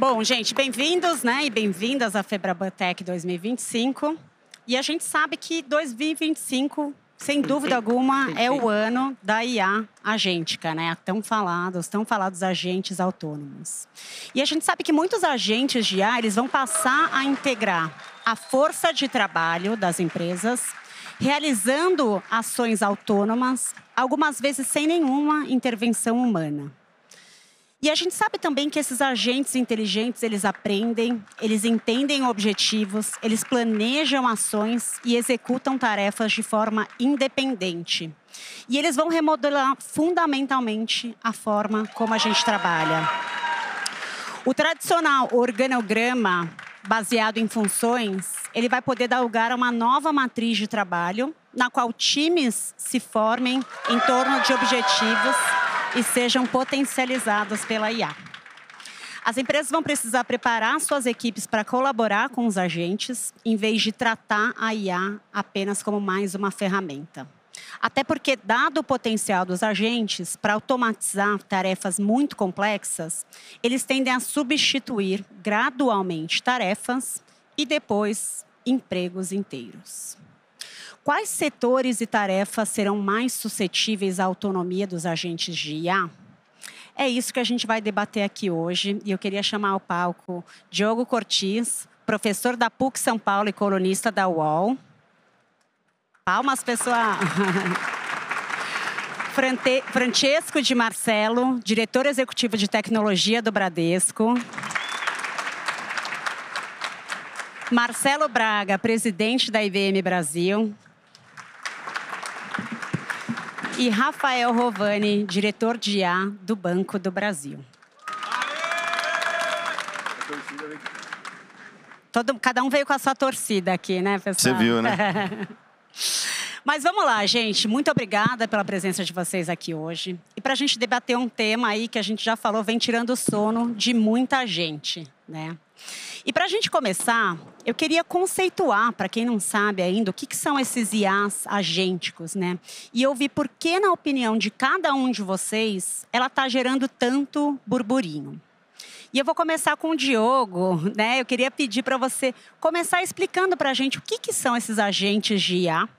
Bom, gente, bem-vindos, né, e bem-vindas à Febraban Tech 2025. E a gente sabe que 2025, sem dúvida alguma, é o ano da IA agêntica, né? Tão falados agentes autônomos. E a gente sabe que muitos agentes de IA, eles vão passar a integrar a força de trabalho das empresas, realizando ações autônomas, algumas vezes sem nenhuma intervenção humana. E a gente sabe também que esses agentes inteligentes, eles aprendem, eles entendem objetivos, eles planejam ações e executam tarefas de forma independente. E eles vão remodelar fundamentalmente a forma como a gente trabalha. O tradicional organograma baseado em funções, ele vai poder dar lugar a uma nova matriz de trabalho, na qual times se formem em torno de objetivos e sejam potencializados pela IA. As empresas vão precisar preparar suas equipes para colaborar com os agentes, em vez de tratar a IA apenas como mais uma ferramenta. Até porque, dado o potencial dos agentes para automatizar tarefas muito complexas, eles tendem a substituir gradualmente tarefas e depois empregos inteiros. Quais setores e tarefas serão mais suscetíveis à autonomia dos agentes de IA? É isso que a gente vai debater aqui hoje. E eu queria chamar ao palco Diogo Cortis, professor da PUC São Paulo e colunista da UOL. Palmas, pessoal! Francesco de Marcello, diretor executivo de tecnologia do Bradesco. Marcelo Braga, presidente da IBM Brasil. E Rafael Rovani, diretor de IA do Banco do Brasil. Cada um veio com a sua torcida aqui, né, pessoal? Você viu, né? Mas vamos lá, gente. Muito obrigada pela presença de vocês aqui hoje. E para a gente debater um tema aí que a gente já falou, vem tirando o sono de muita gente, né? E para a gente começar, eu queria conceituar, para quem não sabe ainda, o que são esses IAs agênticos, né? E ouvir por que, na opinião de cada um de vocês, ela está gerando tanto burburinho. E eu vou começar com o Diogo, né? Eu queria pedir para você começar explicando para a gente o que são esses agentes de IA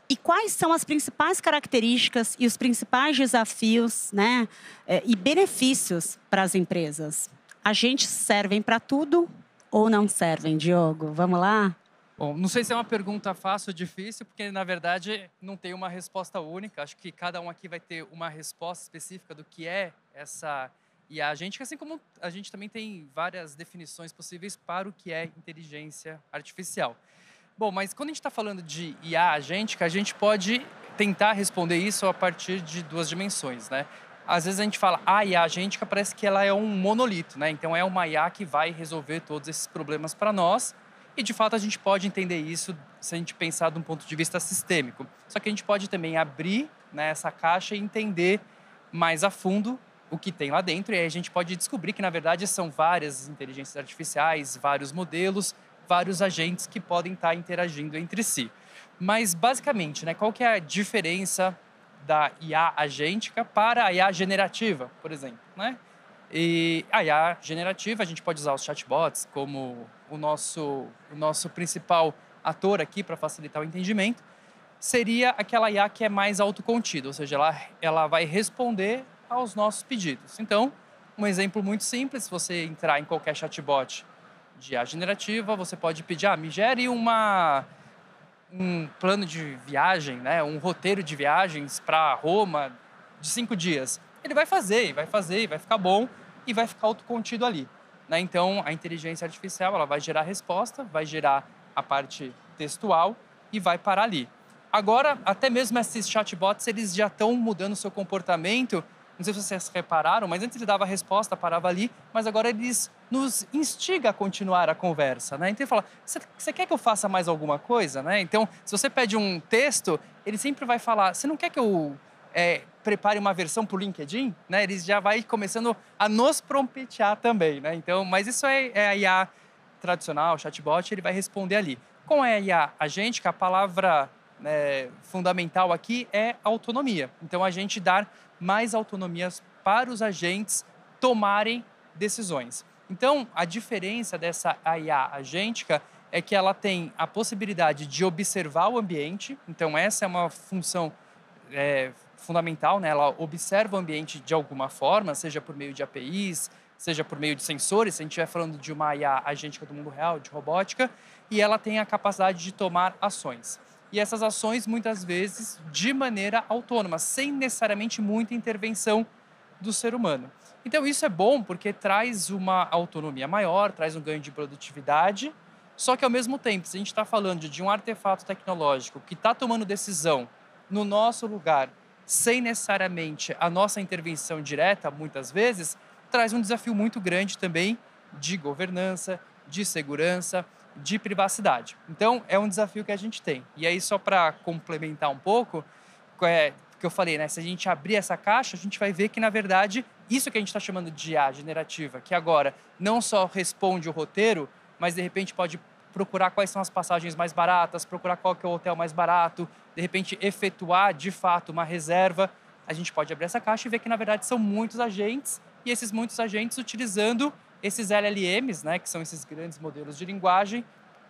e quais são as principais características e os principais desafios, né? E benefícios para as empresas. Agentes servem para tudo ou não servem, Diogo? Vamos lá? Bom, não sei se é uma pergunta fácil ou difícil, porque, na verdade, não tem uma resposta única. Acho que cada um aqui vai ter uma resposta específica do que é essa IA agêntica, assim como a gente também tem várias definições possíveis para o que é inteligência artificial. Bom, mas quando a gente está falando de IA agêntica, a gente pode tentar responder isso a partir de duas dimensões, né? Às vezes a gente fala, a IA agêntica parece que ela é um monolito, né? Então é uma IA que vai resolver todos esses problemas para nós. E de fato a gente pode entender isso se a gente pensar de um ponto de vista sistêmico. Só que a gente pode também abrir, né, essa caixa e entender mais a fundo o que tem lá dentro. E aí a gente pode descobrir que na verdade são várias inteligências artificiais, vários modelos, vários agentes que podem estar interagindo entre si. Mas basicamente, né, qual que é a diferença da IA agêntica para a IA generativa, por exemplo, né? E a IA generativa, a gente pode usar os chatbots como o nosso principal ator aqui para facilitar o entendimento, seria aquela IA que é mais autocontida, ou seja, ela vai responder aos nossos pedidos. Então, um exemplo muito simples, se você entrar em qualquer chatbot de IA generativa, você pode pedir, me gere um plano de viagem, né, um roteiro de viagens para Roma de 5 dias. Ele vai fazer, vai ficar bom e vai ficar autocontido ali, né? Então, a inteligência artificial ela vai gerar a resposta, vai gerar a parte textual e vai parar ali. Agora, até mesmo esses chatbots, eles já estão mudando o seu comportamento. Não sei se vocês repararam, mas antes ele dava a resposta, parava ali, mas agora eles nos instigam a continuar a conversa, né? Então ele fala, você quer que eu faça mais alguma coisa, né? Então, se você pede um texto, ele sempre vai falar, você não quer que eu prepare uma versão para o LinkedIn? Né? Ele já vai começando a nos promptear também, né? Então, mas isso é a IA tradicional, o chatbot, ele vai responder ali. Com a IA agêntica, a palavra fundamental aqui é autonomia. Então, a gente dar mais autonomias para os agentes tomarem decisões. Então, a diferença dessa IA agêntica é que ela tem a possibilidade de observar o ambiente. Então, essa é uma função fundamental, né? Ela observa o ambiente de alguma forma, seja por meio de APIs, seja por meio de sensores, se a gente estiver falando de uma IA agêntica do mundo real, de robótica, e ela tem a capacidade de tomar ações. E essas ações, muitas vezes, de maneira autônoma, sem necessariamente muita intervenção do ser humano. Então, isso é bom porque traz uma autonomia maior, traz um ganho de produtividade, só que, ao mesmo tempo, se a gente está falando de um artefato tecnológico que está tomando decisão no nosso lugar, sem necessariamente a nossa intervenção direta, muitas vezes, traz um desafio muito grande também de governança, de segurança, de privacidade. Então, é um desafio que a gente tem. E aí, só para complementar um pouco, que eu falei, né? Se a gente abrir essa caixa, a gente vai ver que, na verdade, isso que a gente está chamando de IA generativa, que agora não só responde o roteiro, mas, de repente, pode procurar quais são as passagens mais baratas, procurar qual que é o hotel mais barato, de repente, efetuar, de fato, uma reserva. A gente pode abrir essa caixa e ver que, na verdade, são muitos agentes, e esses muitos agentes utilizando esses LLMs, né, que são esses grandes modelos de linguagem,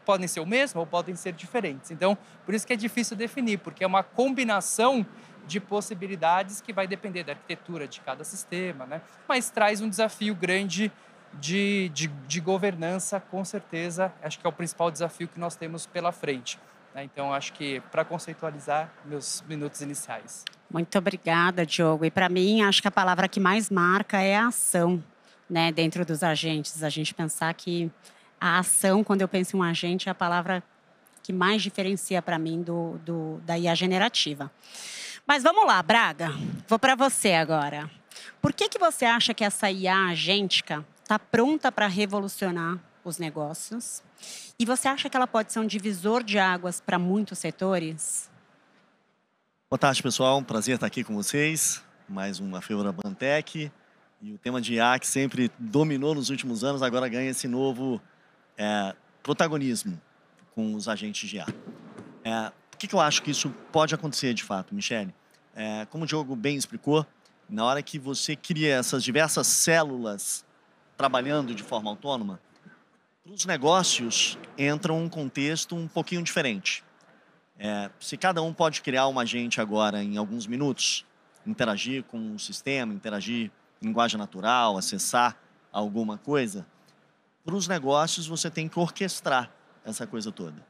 podem ser o mesmo ou podem ser diferentes. Então, por isso que é difícil definir, porque é uma combinação de possibilidades que vai depender da arquitetura de cada sistema, né? Mas traz um desafio grande de governança, com certeza. Acho que é o principal desafio que nós temos pela frente, né? Então, acho que, para conceitualizar, meus minutos iniciais. Muito obrigada, Diogo. E, para mim, acho que a palavra que mais marca é a ação, né, dentro dos agentes. A gente pensar que a ação, quando eu penso em um agente, é a palavra que mais diferencia para mim da IA generativa. Mas vamos lá, Braga. Vou para você agora. Por que você acha que essa IA agêntica está pronta para revolucionar os negócios? E você acha que ela pode ser um divisor de águas para muitos setores? Boa tarde, pessoal. Um prazer estar aqui com vocês. Mais uma FebraBanTech. E o tema de IA, que sempre dominou nos últimos anos, agora ganha esse novo protagonismo com os agentes de IA. Por que eu acho que isso pode acontecer de fato, Michele? Como o Diogo bem explicou, na hora que você cria essas diversas células trabalhando de forma autônoma, para os negócios entra um contexto um pouquinho diferente. Se cada um pode criar um agente agora em alguns minutos, interagir com o sistema, interagir em linguagem natural, acessar alguma coisa, para os negócios você tem que orquestrar essa coisa toda.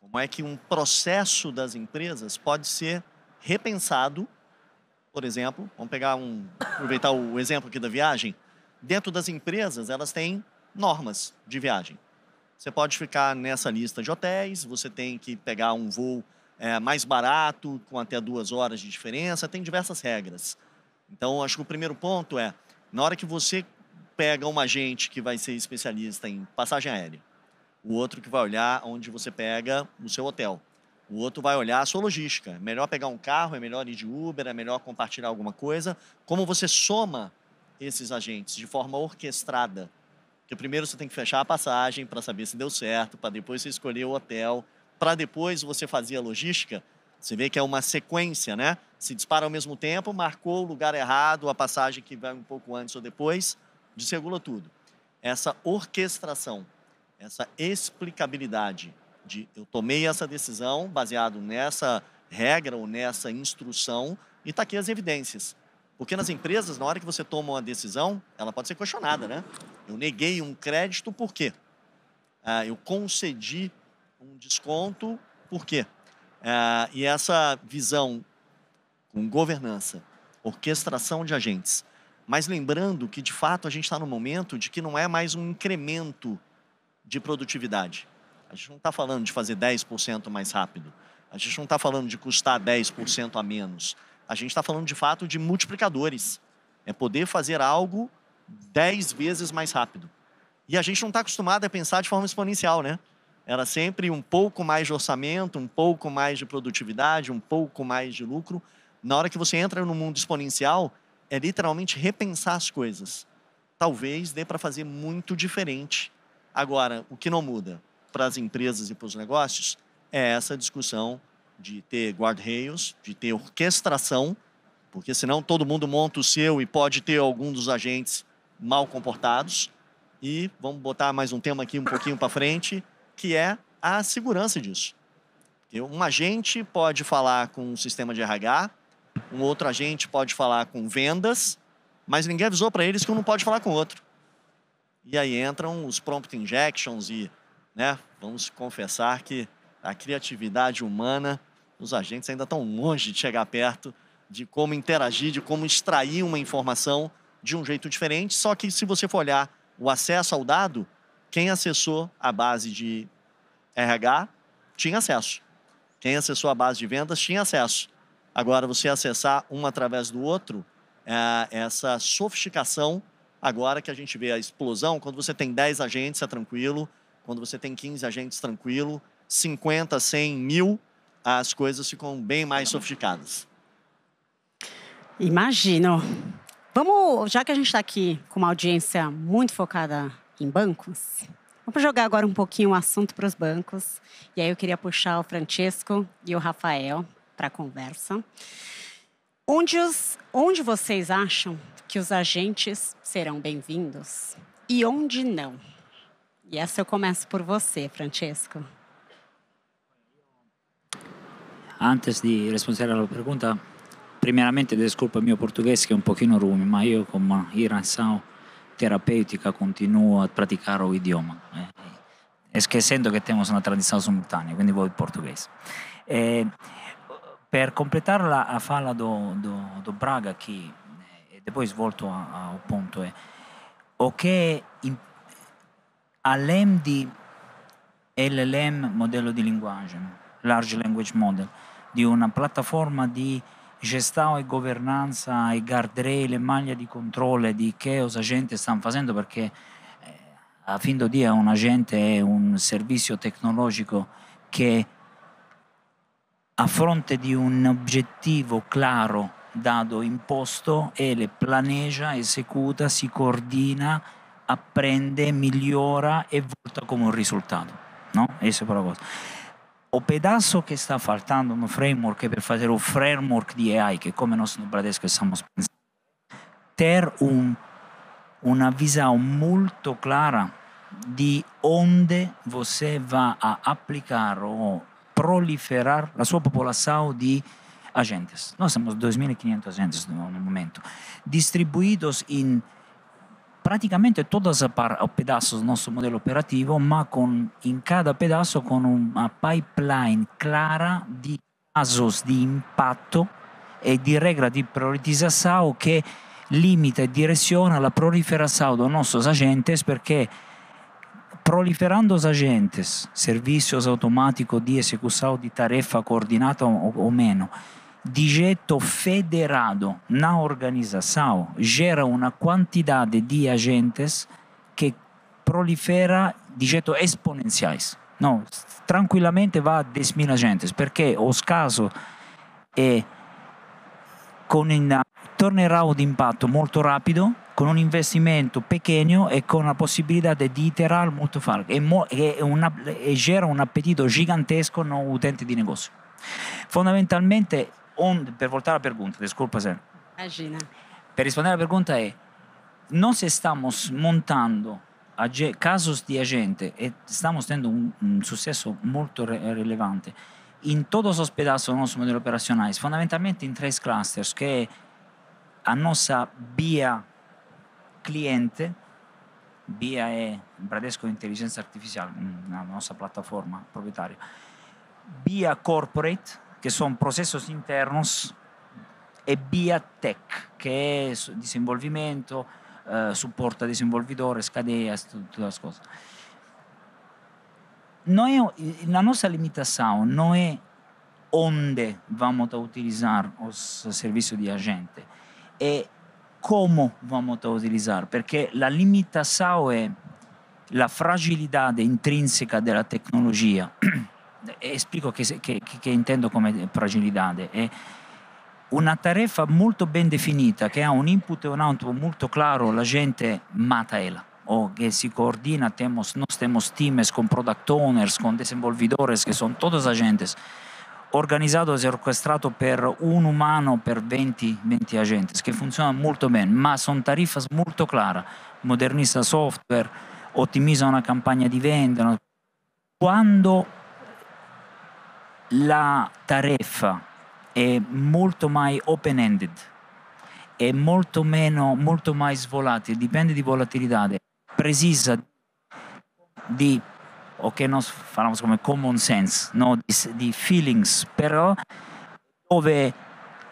Como é que um processo das empresas pode ser repensado, por exemplo, vamos aproveitar o exemplo aqui da viagem. Dentro das empresas, elas têm normas de viagem. Você pode ficar nessa lista de hotéis, você tem que pegar um voo mais barato, com até 2 horas de diferença, tem diversas regras. Então, acho que o primeiro ponto é, na hora que você pega um agente que vai ser especialista em passagem aérea, o outro que vai olhar onde você pega o seu hotel, o outro vai olhar a sua logística. É melhor pegar um carro, é melhor ir de Uber, é melhor compartilhar alguma coisa. Como você soma esses agentes de forma orquestrada? Porque primeiro você tem que fechar a passagem para saber se deu certo, para depois você escolher o hotel, para depois você fazer a logística. Você vê que é uma sequência, né? Se dispara ao mesmo tempo, marcou o lugar errado, a passagem que vai um pouco antes ou depois, desregula tudo. Essa orquestração, essa explicabilidade de eu tomei essa decisão baseado nessa regra ou nessa instrução e está aqui as evidências. Porque nas empresas, na hora que você toma uma decisão, ela pode ser questionada, né? Eu neguei um crédito, por quê? Eu concedi um desconto, por quê? E essa visão com governança, orquestração de agentes, mas lembrando que, de fato, a gente está no momento de que não é mais um incremento de produtividade. A gente não está falando de fazer 10% mais rápido. A gente não está falando de custar 10% a menos. A gente está falando, de fato, de multiplicadores. É poder fazer algo 10 vezes mais rápido. E a gente não está acostumado a pensar de forma exponencial, né? Era sempre um pouco mais de orçamento, um pouco mais de produtividade, um pouco mais de lucro. Na hora que você entra no mundo exponencial, é literalmente repensar as coisas. Talvez dê para fazer muito diferente. Agora, o que não muda para as empresas e para os negócios é essa discussão de ter guardrails, de ter orquestração, porque senão todo mundo monta o seu e pode ter algum dos agentes mal comportados. e vamos botar mais um tema aqui um pouquinho para frente, que é a segurança disso. Um agente pode falar com um sistema de RH, um outro agente pode falar com vendas, mas ninguém avisou para eles que um não pode falar com o outro. E aí entram os prompt injections e, né, vamos confessar que a criatividade humana, os agentes ainda estão longe de chegar perto de como interagir, de como extrair uma informação de um jeito diferente. Só que se você for olhar o acesso ao dado, quem acessou a base de RH tinha acesso. Quem acessou a base de vendas tinha acesso. Agora, você acessar um através do outro, essa sofisticação, agora que a gente vê a explosão, quando você tem 10 agentes, é tranquilo. Quando você tem 15 agentes, tranquilo. 50, 100, 1000, as coisas ficam bem mais sofisticadas. Imagino. Vamos, já que a gente está aqui com uma audiência muito focada em bancos, vamos jogar agora um pouquinho o assunto para os bancos. E aí eu queria puxar o Francesco e o Rafael para a conversa. Onde vocês acham que os agentes serão bem-vindos e onde não? E essa eu começo por você, Francesco. Antes di rispondere alla pergunta, primeramente desculpa il mio portoghese che è un pochino rume, ma io con una ieração terapêutica continuo a praticare l'idioma. Esquecendo che temos una traduzione simultanea, quindi vou in portoghese. Per completare a fala do Braga aqui, e depois volto ao ponto, o che além di LLM, modello di linguaggio, Large Language Model, di una piattaforma di gestão e governanza e guardrail e maglia di controllo di che os agenti stanno facendo, perché a fin do dia un agente è un servizio tecnologico che a fronte di un obiettivo claro dato imposto, ele planeja, esecuta, si coordina, apprende, migliora e volta come un risultato, no? Essa è la cosa. O pedaço che sta faltando un framework per fare un framework di AI, che come nós no Bradesco stiamo pensando, ter una visão muito clara di onde você vai a aplicar ou proliferar a sua população de agentes. Nós temos 2.500 agentes no momento, distribuídos em praticamente todos os pedaços do nosso modelo operativo, mas em cada pedaço com uma pipeline clara de casos de impatto e di regra di priorizzazione che limita e direziona la proliferazione dei nostri agenti, perché proliferando os agentes, serviços automáticos de execução de tarefa coordenada ou menos, de jeito federado na organização, gera uma quantidade de agentes que prolifera de jeito exponenciais. Não, tranquilamente vai a 10.000 agentes, perché os casos con un turnaround di impatto molto rapido, con un investimento pequeño e con la possibilità di iterare molto facile e gera un appetito gigantesco no utenti di negozio. Fondamentalmente, per voltare alla pergunta, desculpa Zé. Imagina. Per rispondere alla pergunta nós estamos montando casos di agente e estamos tendo un successo molto rilevante in todos os pedaços do nosso modelo operacionais, fondamentalmente in 3 clusters, che è a nostra via cliente, via è Bradesco Intelligenza Artificiale, la nostra piattaforma proprietaria, via corporate, che sono processos internos, e via tech, che è disinvolvimento, supporto a desenvolvedores, cadeias, tutte le cose. La nostra limitação não é onde vamos a utilizar os serviços de agente, é como vamos a utilizar, porque a limitação é a fragilidade intrínseca da tecnologia. Explico che intendo come fragilidade. È una tarefa molto ben definita che ha un input e un output molto claro, la gente mata ela. O que se coordina, nós temos teams com product owners, com desenvolvedores, que são todos agentes, organizados e orquestrados per un umano per 20 agentes, che funzionano molto bene, ma sono tarifas molto chiare, modernista software, ottimizza una campagna di venda. Quando la tariffa è molto mais open-ended, è molto mais volatile, dipende di volatilidade, precisa di, o che nós falamos come common sense, no? di feelings, però dove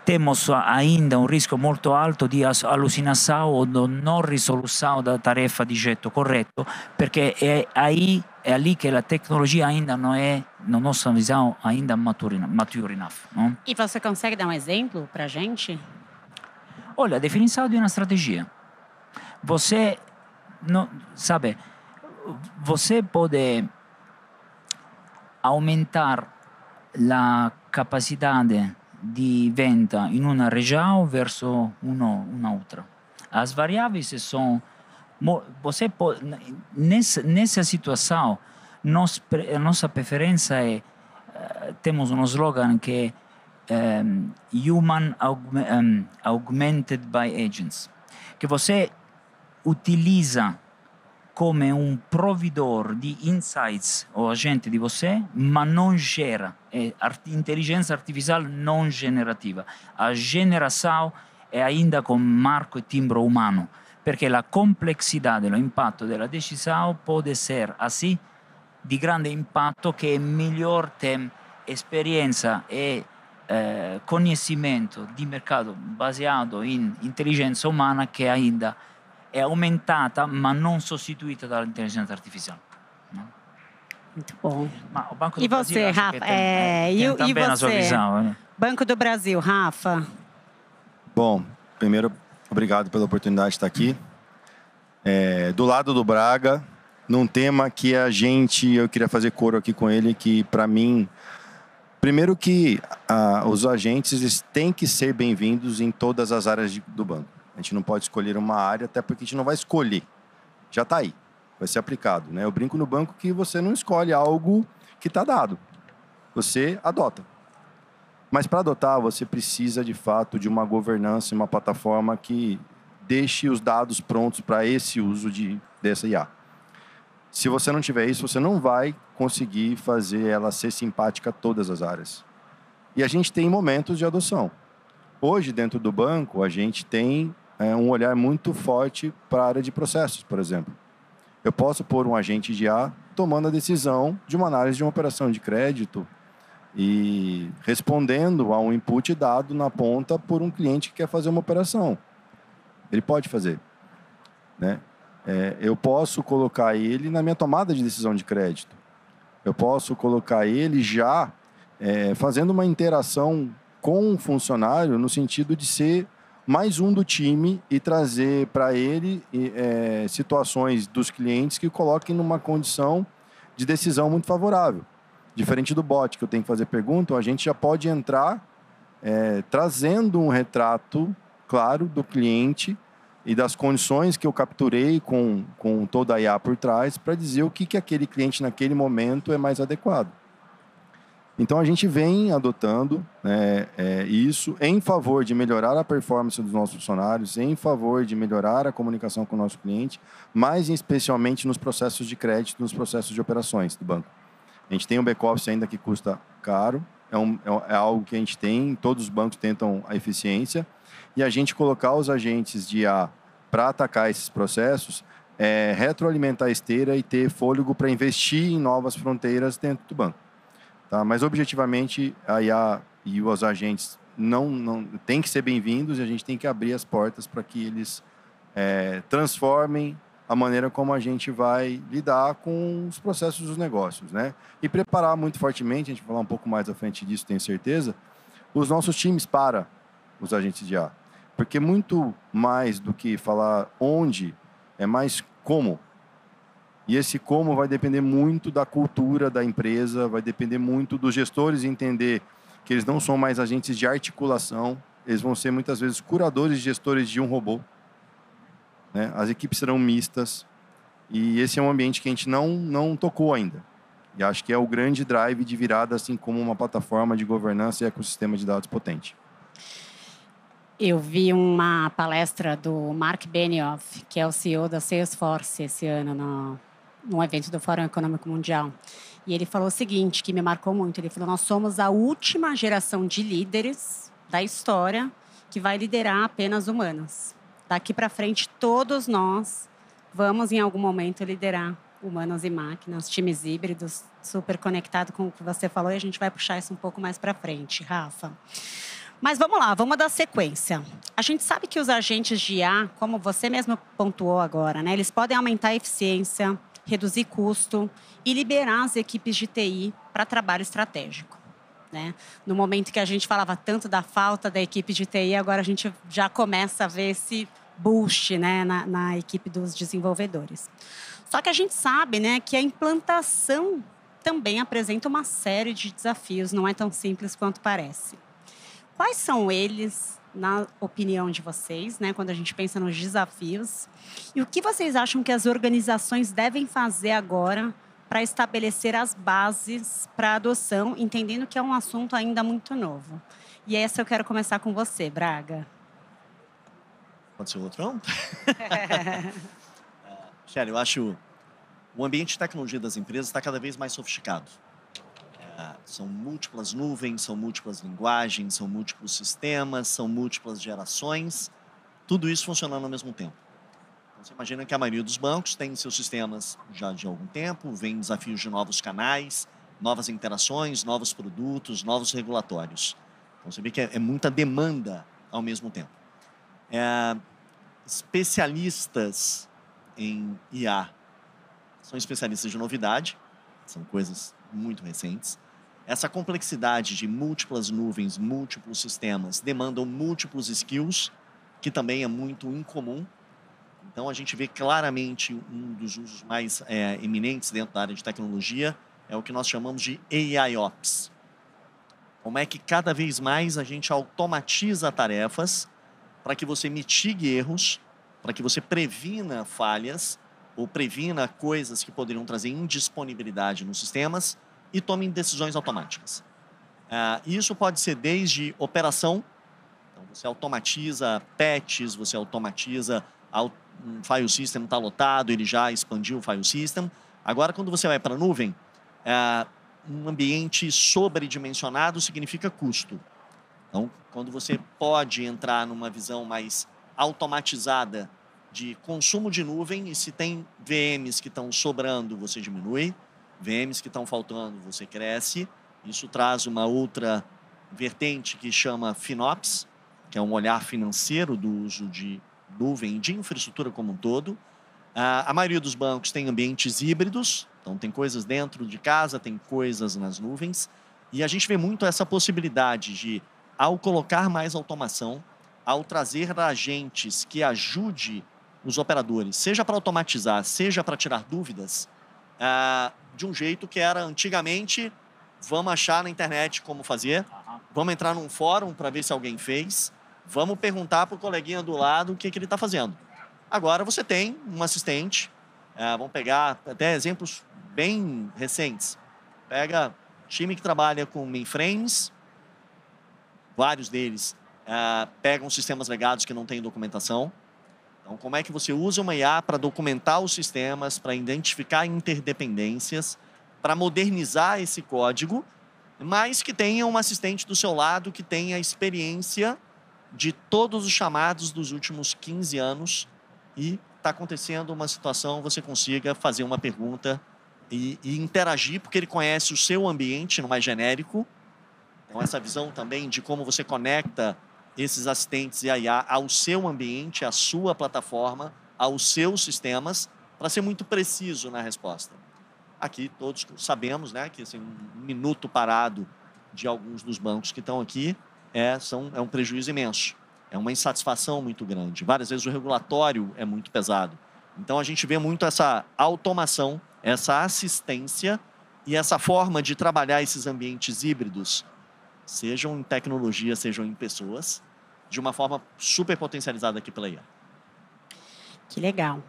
temos ainda un rischio molto alto di allucinação ou di non risolução da tarefa di gesto corretto, perché è lì che la tecnologia ainda não é, na nossa visão, ainda mature enough. No? E você consegue dar um exemplo para a gente? Olha, a definição de uma estratégia. Você, sabe, você pode aumentar a capacidade di venda in una região verso un'altra. As variáveis são... Você pode, nessa situação, a nossa preferência é... temos um slogan que é Human Augmented by Agents, que você utiliza come un provedor di insights o agente di você, ma non gera. È intelligenza artificiale non generativa. A generação è ainda con marco e timbro umano, perché la complessità dell'impatto della decisione può essere assim di grande impatto che miglior tem esperienza e conhecimento di mercato baseato in intelligenza umana che ainda è aumentata, ma non sostituita dall'intelligenza artificiale. No? Muito bom. Ma o Banco do E Brasil você, acho Rafa? que tem também a sua você? visão. Banco do Brasil, Rafa. Bom, primeiro, obrigado pela oportunidade de estar aqui. Do lado do Braga, num tema que eu queria fazer coro aqui com ele, que para mim, primeiro que os agentes eles têm que ser bem-vindos em todas as áreas do banco. A gente não pode escolher uma área, até porque a gente não vai escolher. Já está aí, vai ser aplicado, né? Eu brinco no banco que você não escolhe algo que está dado. Você adota. Mas para adotar, você precisa, de fato, de uma governança, uma plataforma que deixe os dados prontos para esse uso dessa IA. Se você não tiver isso, você não vai conseguir fazer ela ser simpática a todas as áreas. E a gente tem momentos de adoção. Hoje, dentro do banco, a gente tem um olhar muito forte para a área de processos, por exemplo. Eu posso pôr um agente de IA tomando a decisão de uma análise de uma operação de crédito e respondendo a um input dado na ponta por um cliente que quer fazer uma operação. Ele pode fazer, né? Eu posso colocar ele na minha tomada de decisão de crédito. Eu posso colocar ele já fazendo uma interação com o funcionário no sentido de ser mais um do time e trazer para ele situações dos clientes que coloquem numa condição de decisão muito favorável. Diferente do bot, que eu tenho que fazer pergunta, a gente já pode entrar trazendo um retrato claro do cliente e das condições que eu capturei com toda a IA por trás para dizer o que aquele cliente naquele momento é mais adequado. Então, a gente vem adotando isso em favor de melhorar a performance dos nossos funcionários, em favor de melhorar a comunicação com o nosso cliente, mas especialmente nos processos de crédito, nos processos de operações do banco. A gente tem um back-office ainda que custa caro, é algo que a gente tem, todos os bancos tentam a eficiência, e a gente colocar os agentes de IA para atacar esses processos, retroalimentar a esteira e ter fôlego para investir em novas fronteiras dentro do banco. Tá? Mas, objetivamente, a IA e os agentes não têm que ser bem-vindos e a gente tem que abrir as portas para que eles transformem a maneira como a gente vai lidar com os processos dos negócios, né? E preparar muito fortemente, a gente vai falar um pouco mais à frente disso, tenho certeza, os nossos times para os agentes de IA. Porque muito mais do que falar onde, é mais como. E esse como vai depender muito da cultura da empresa, vai depender muito dos gestores entender que eles não são mais agentes de articulação, eles vão ser muitas vezes curadores e gestores de um robô. Né? As equipes serão mistas e esse é um ambiente que a gente não tocou ainda. E acho que é o grande drive de virada, assim como uma plataforma de governança e ecossistema de dados potente. Eu vi uma palestra do Mark Benioff, que é o CEO da Salesforce esse ano num evento do Fórum Econômico Mundial. E ele falou o seguinte, que me marcou muito. Ele falou, nós somos a última geração de líderes da história que vai liderar apenas humanos. Daqui para frente, todos nós vamos, em algum momento, liderar humanos e máquinas, times híbridos, super conectado com o que você falou. E a gente vai puxar isso um pouco mais para frente, Rafa. Mas vamos lá, vamos dar sequência. A gente sabe que os agentes de IA, como você mesmo pontuou agora, né, eles podem aumentar a eficiência, reduzir custo e liberar as equipes de TI para trabalho estratégico. Né? No momento que a gente falava tanto da falta da equipe de TI, agora a gente já começa a ver esse boost, né, na equipe dos desenvolvedores. Só que a gente sabe, né, que a implantação também apresenta uma série de desafios, não é tão simples quanto parece. Quais são eles, na opinião de vocês, né, quando a gente pensa nos desafios? E o que vocês acham que as organizações devem fazer agora para estabelecer as bases para a adoção, entendendo que é um assunto ainda muito novo? E essa eu quero começar com você, Braga. Pode ser outro? Shelly, eu acho o ambiente de tecnologia das empresas está cada vez mais sofisticado. São múltiplas nuvens, são múltiplas linguagens, são múltiplos sistemas, são múltiplas gerações, tudo isso funcionando ao mesmo tempo. Então, você imagina que a maioria dos bancos tem seus sistemas já de algum tempo, vem desafios de novos canais, novas interações, novos produtos, novos regulatórios. Então, você vê que é muita demanda ao mesmo tempo. Especialistas em IA são especialistas de novidade, são coisas muito recentes. Essa complexidade de múltiplas nuvens, múltiplos sistemas, demandam múltiplos skills, que também é muito incomum. Então, a gente vê claramente um dos usos mais eminentes dentro da área de tecnologia é o que nós chamamos de AIOps. Como é que cada vez mais a gente automatiza tarefas para que você mitigue erros, para que você previna falhas ou previna coisas que poderiam trazer indisponibilidade nos sistemas e tome decisões automáticas. Isso pode ser desde operação, então você automatiza patches, você automatiza, um file system está lotado, ele já expandiu o file system. Agora, quando você vai para a nuvem, um ambiente sobredimensionado significa custo. Então, quando você pode entrar numa visão mais automatizada de consumo de nuvem, e se tem VMs que estão sobrando, você diminui, VMs que estão faltando, você cresce. Isso traz uma outra vertente que chama FinOps, que é um olhar financeiro do uso de nuvem, de infraestrutura como um todo. A maioria dos bancos tem ambientes híbridos, então tem coisas dentro de casa, tem coisas nas nuvens, e a gente vê muito essa possibilidade de, ao colocar mais automação, ao trazer agentes que ajude os operadores, seja para automatizar, seja para tirar dúvidas, de um jeito que era antigamente, vamos achar na internet como fazer, vamos entrar num fórum para ver se alguém fez, vamos perguntar para o coleguinha do lado o que ele está fazendo. Agora você tem um assistente, vamos pegar até exemplos bem recentes. Pega time que trabalha com mainframes, vários deles pegam sistemas legados que não têm documentação. Então, como é que você usa uma IA para documentar os sistemas, para identificar interdependências, para modernizar esse código, mas que tenha um assistente do seu lado que tenha a experiência de todos os chamados dos últimos 15 anos e está acontecendo uma situação, você consiga fazer uma pergunta e interagir, porque ele conhece o seu ambiente no mais genérico. Então, essa visão também de como você conecta esses assistentes e a IA ao seu ambiente, à sua plataforma, aos seus sistemas, para ser muito preciso na resposta. Aqui todos sabemos, né, que assim, um minuto parado de alguns dos bancos que estão aqui é um prejuízo imenso. É uma insatisfação muito grande. Várias vezes o regulatório é muito pesado. Então a gente vê muito essa automação, essa assistência e essa forma de trabalhar esses ambientes híbridos, sejam em tecnologia, sejam em pessoas, de uma forma super potencializada aqui pela IA. Que legal.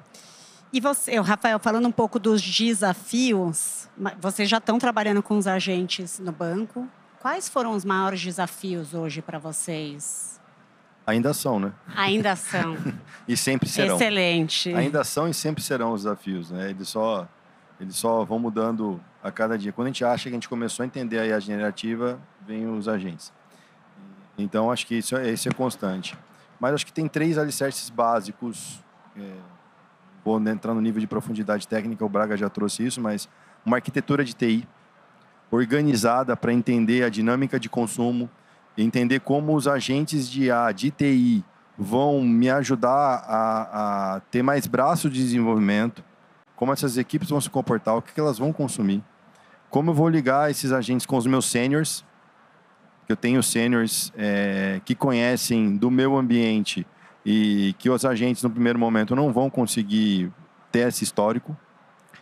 E você, Rafael, falando um pouco dos desafios, vocês já estão trabalhando com os agentes no banco. Quais foram os maiores desafios hoje para vocês? Ainda são, né? Ainda são. E sempre serão. Excelente. Ainda são e sempre serão os desafios, né? Eles só vão mudando a cada dia. Quando a gente acha que a gente começou a entender a IA generativa, vem os agentes. Então, acho que esse é constante. Mas acho que tem 3 alicerces básicos. Vou entrar no nível de profundidade técnica, o Braga já trouxe isso, mas uma arquitetura de TI organizada para entender a dinâmica de consumo, entender como os agentes de IA, de TI, vão me ajudar a ter mais braços de desenvolvimento, como essas equipes vão se comportar, o que elas vão consumir, como eu vou ligar esses agentes com os meus seniors, que eu tenho seniors que conhecem do meu ambiente e que os agentes, no primeiro momento, não vão conseguir ter esse histórico.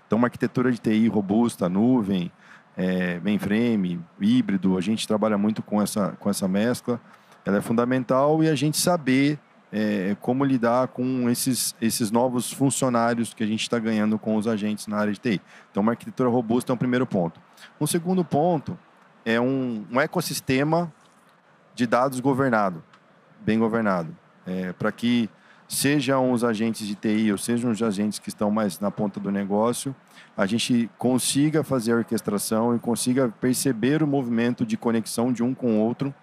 Então, uma arquitetura de TI robusta, nuvem, mainframe, híbrido, a gente trabalha muito com essa mescla. Ela é fundamental, e a gente saber como lidar com esses novos funcionários que a gente está ganhando com os agentes na área de TI. Então, uma arquitetura robusta é um primeiro ponto. Um segundo ponto é um ecossistema de dados governado, bem governado, para que sejam os agentes de TI ou sejam os agentes que estão mais na ponta do negócio, a gente consiga fazer a orquestração e consiga perceber o movimento de conexão de um com o outro,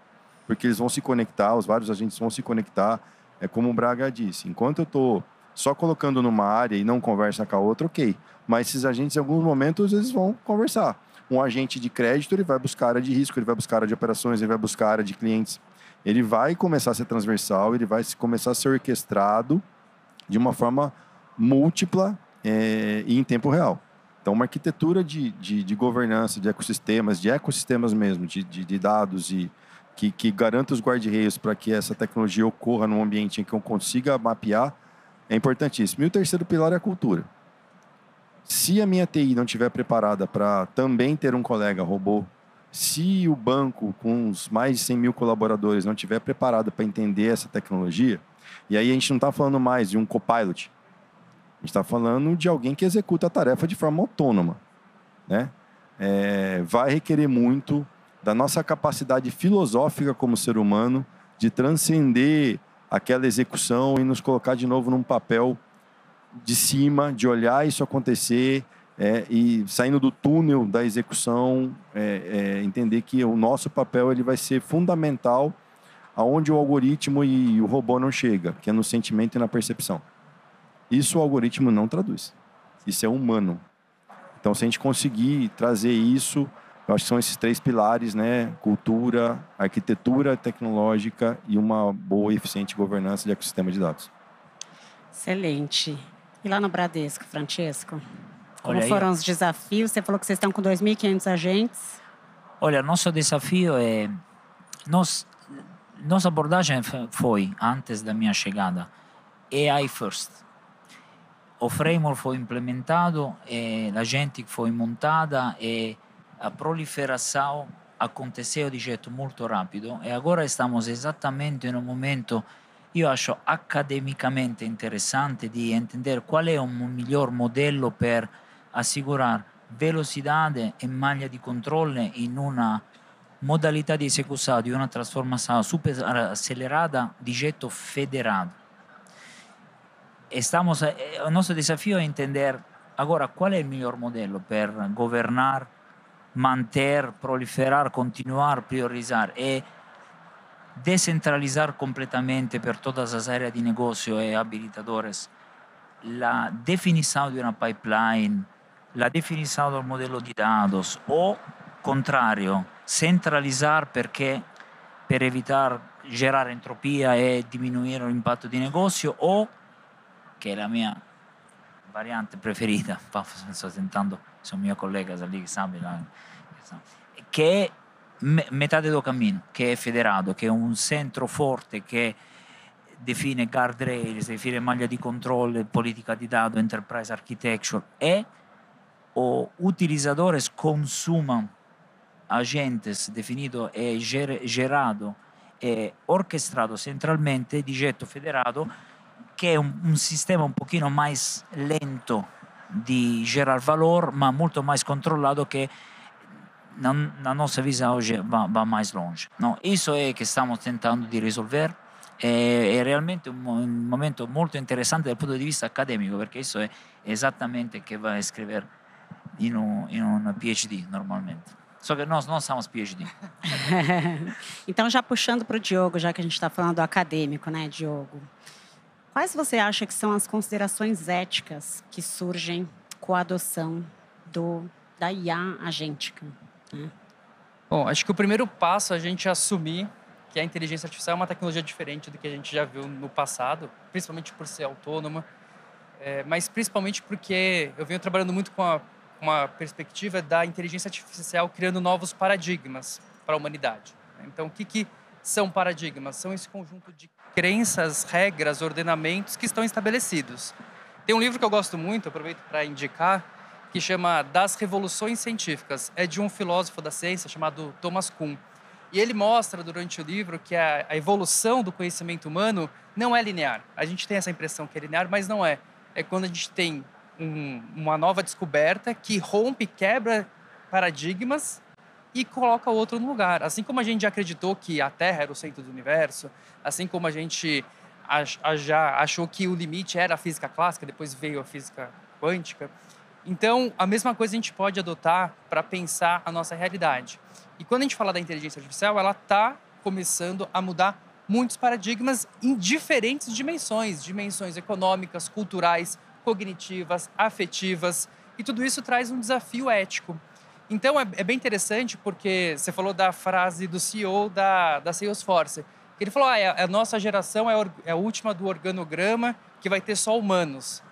porque eles vão se conectar, os vários agentes vão se conectar. É como o Braga disse, enquanto eu estou só colocando numa área e não conversa com a outra, ok. Mas esses agentes, em alguns momentos, eles vão conversar. Um agente de crédito, ele vai buscar a área de risco, ele vai buscar a área de operações, ele vai buscar a área de clientes. Ele vai começar a ser transversal, ele vai começar a ser orquestrado de uma forma múltipla e em tempo real. Então, uma arquitetura de governança, de ecossistemas mesmo, de dados e que garanta os guarda-reios para que essa tecnologia ocorra num ambiente em que eu consiga mapear, é importantíssimo. E o terceiro pilar é a cultura. Se a minha TI não estiver preparada para também ter um colega robô, se o banco, com os mais de 100 mil colaboradores, não estiver preparado para entender essa tecnologia, e aí a gente não está falando mais de um copilot, a gente está falando de alguém que executa a tarefa de forma autônoma, né? Vai requerer muito da nossa capacidade filosófica como ser humano de transcender aquela execução e nos colocar de novo num papel de cima, de olhar isso acontecer e saindo do túnel da execução, entender que o nosso papel ele vai ser fundamental aonde o algoritmo e o robô não chega, que é no sentimento e na percepção. Isso o algoritmo não traduz. Isso é humano. Então, se a gente conseguir trazer isso, eu acho que são esses 3 pilares, né? Cultura, arquitetura tecnológica e uma boa e eficiente governança de ecossistema de dados. Excelente. E lá no Bradesco, Francesco? Como Olha, foram os desafios? Você falou que vocês estão com 2.500 agentes. Olha, nosso desafio é... Nossa abordagem foi, antes da minha chegada, AI first. O framework foi implementado, a gente foi montada e a proliferação aconteceu de jeito muito rápido. E agora estamos exatamente no momento, io acho academicamente interessante, di entender qual è un miglior modello per assicurare velocità e maglia di controllo in una modalità di esecuzione di una trasformazione super accelerata di getto federato. Il nostro desafio è entender agora qual è il miglior modello per governare, manter, proliferar, continuar, priorizar e descentralizar completamente per todas as áreas de negócio e habilitadores la definição de uma pipeline, la definição do modelo de dados, ou contrário, centralizar perché per evitare gerare entropia e diminuire l'impatto di negozio, o che è la mia variante preferita, sto sentendo, sono mio collega lì che sa, che è metà del cammino, che è federato, che è un centro forte che define guardrails, define maglia di controllo, politica di dato, enterprise architecture, e o utilizadores consumam agentes definido e gerato e orchestrato centralmente di getto federato, che è un sistema un pochino mais lento di gerar valor, ma molto mais controllato, che na nossa visão hoje va mais longe. Não, isso é que estamos tentando de resolver. È realmente un momento molto interessante dal punto di vista accademico, perché isso è esattamente che va a scrivere in un PhD, normalmente. Só que nós não somos PhD. Então, já puxando para o Diogo, já que a gente está falando do acadêmico, né, Diogo? Quais você acha que são as considerações éticas que surgem com a adoção da IA agêntica? Né? Bom, acho que o primeiro passo é a gente assumir que a inteligência artificial é uma tecnologia diferente do que a gente já viu no passado, principalmente por ser autônoma, mas principalmente porque eu venho trabalhando muito com uma perspectiva da inteligência artificial criando novos paradigmas para a humanidade. Então, o que são paradigmas? São esse conjunto de crenças, regras, ordenamentos que estão estabelecidos. Tem um livro que eu gosto muito, aproveito para indicar, que chama Das Revoluções Científicas. É de um filósofo da ciência chamado Thomas Kuhn. E ele mostra durante o livro que a evolução do conhecimento humano não é linear. A gente tem essa impressão que é linear, mas não é. É quando a gente tem uma nova descoberta que rompe, quebra paradigmas e coloca o outro no lugar. Assim como a gente já acreditou que a Terra era o centro do universo, assim como a gente já achou que o limite era a física clássica, depois veio a física quântica. Então, a mesma coisa a gente pode adotar para pensar a nossa realidade. E quando a gente fala da inteligência artificial, ela está começando a mudar muitos paradigmas em diferentes dimensões. Dimensões econômicas, culturais, cognitivas, afetivas. E tudo isso traz um desafio ético. Então, é bem interessante porque você falou da frase do CEO da Salesforce. Ele falou, a nossa geração é a última do organograma que vai ter só humanos.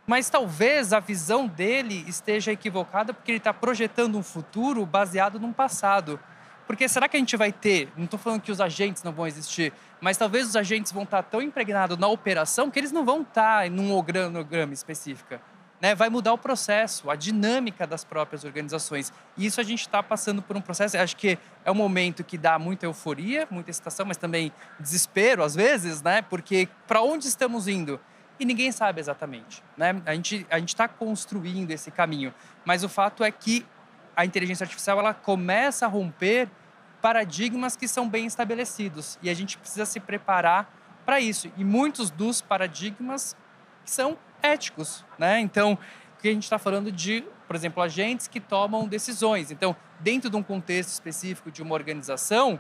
Mas talvez a visão dele esteja equivocada porque ele está projetando um futuro baseado num passado. Porque será que a gente vai ter, não estou falando que os agentes não vão existir, mas talvez os agentes vão estar tão impregnados na operação que eles não vão estar num organograma específico. Né? Vai mudar o processo, a dinâmica das próprias organizações. E isso a gente está passando por um processo, acho que é um momento que dá muita euforia, muita excitação, mas também desespero às vezes, né? Porque para onde estamos indo? E ninguém sabe exatamente, né? A gente está construindo esse caminho, mas o fato é que a inteligência artificial ela começa a romper paradigmas que são bem estabelecidos e a gente precisa se preparar para isso. E muitos dos paradigmas são éticos, né? Então, o que a gente está falando de, por exemplo, agentes que tomam decisões. Então, dentro de um contexto específico de uma organização,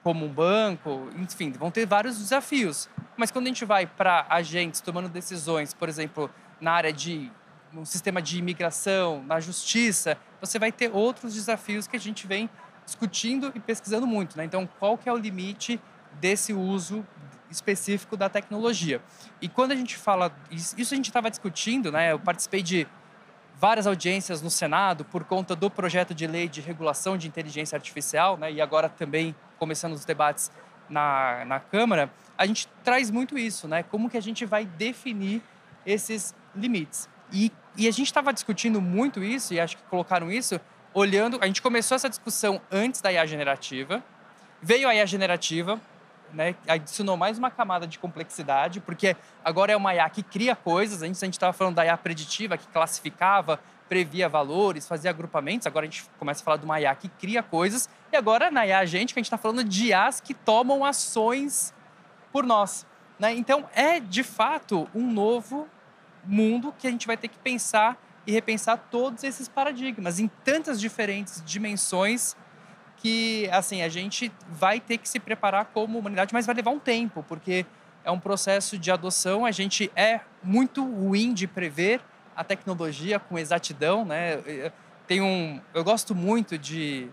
como um banco, enfim, vão ter vários desafios. Mas quando a gente vai para agentes tomando decisões, por exemplo, na área de um sistema de imigração, na justiça, você vai ter outros desafios que a gente vem discutindo e pesquisando muito, né? Então, qual que é o limite desse uso específico da tecnologia? E quando a gente fala, isso a gente estava discutindo, né? Eu participei de várias audiências no Senado por conta do projeto de lei de regulação de inteligência artificial, né? E agora também começando os debates na Câmara, a gente traz muito isso, né? Como que a gente vai definir esses limites? E a gente estava discutindo muito isso, e acho que colocaram isso, olhando... A gente começou essa discussão antes da IA generativa, veio a IA generativa, né? Adicionou mais uma camada de complexidade, porque agora é uma IA que cria coisas. Antes a gente estava falando da IA preditiva, que classificava, previa valores, fazia agrupamentos. Agora a gente começa a falar de uma IA que cria coisas. E agora, na IA agêntica, a gente está falando de IAs que tomam ações por nós, né? Então, é, de fato, um novo mundo que a gente vai ter que pensar e repensar todos esses paradigmas em tantas diferentes dimensões que, assim, a gente vai ter que se preparar como humanidade, mas vai levar um tempo, porque é um processo de adoção. A gente é muito ruim de prever a tecnologia com exatidão, né? Eu gosto muito de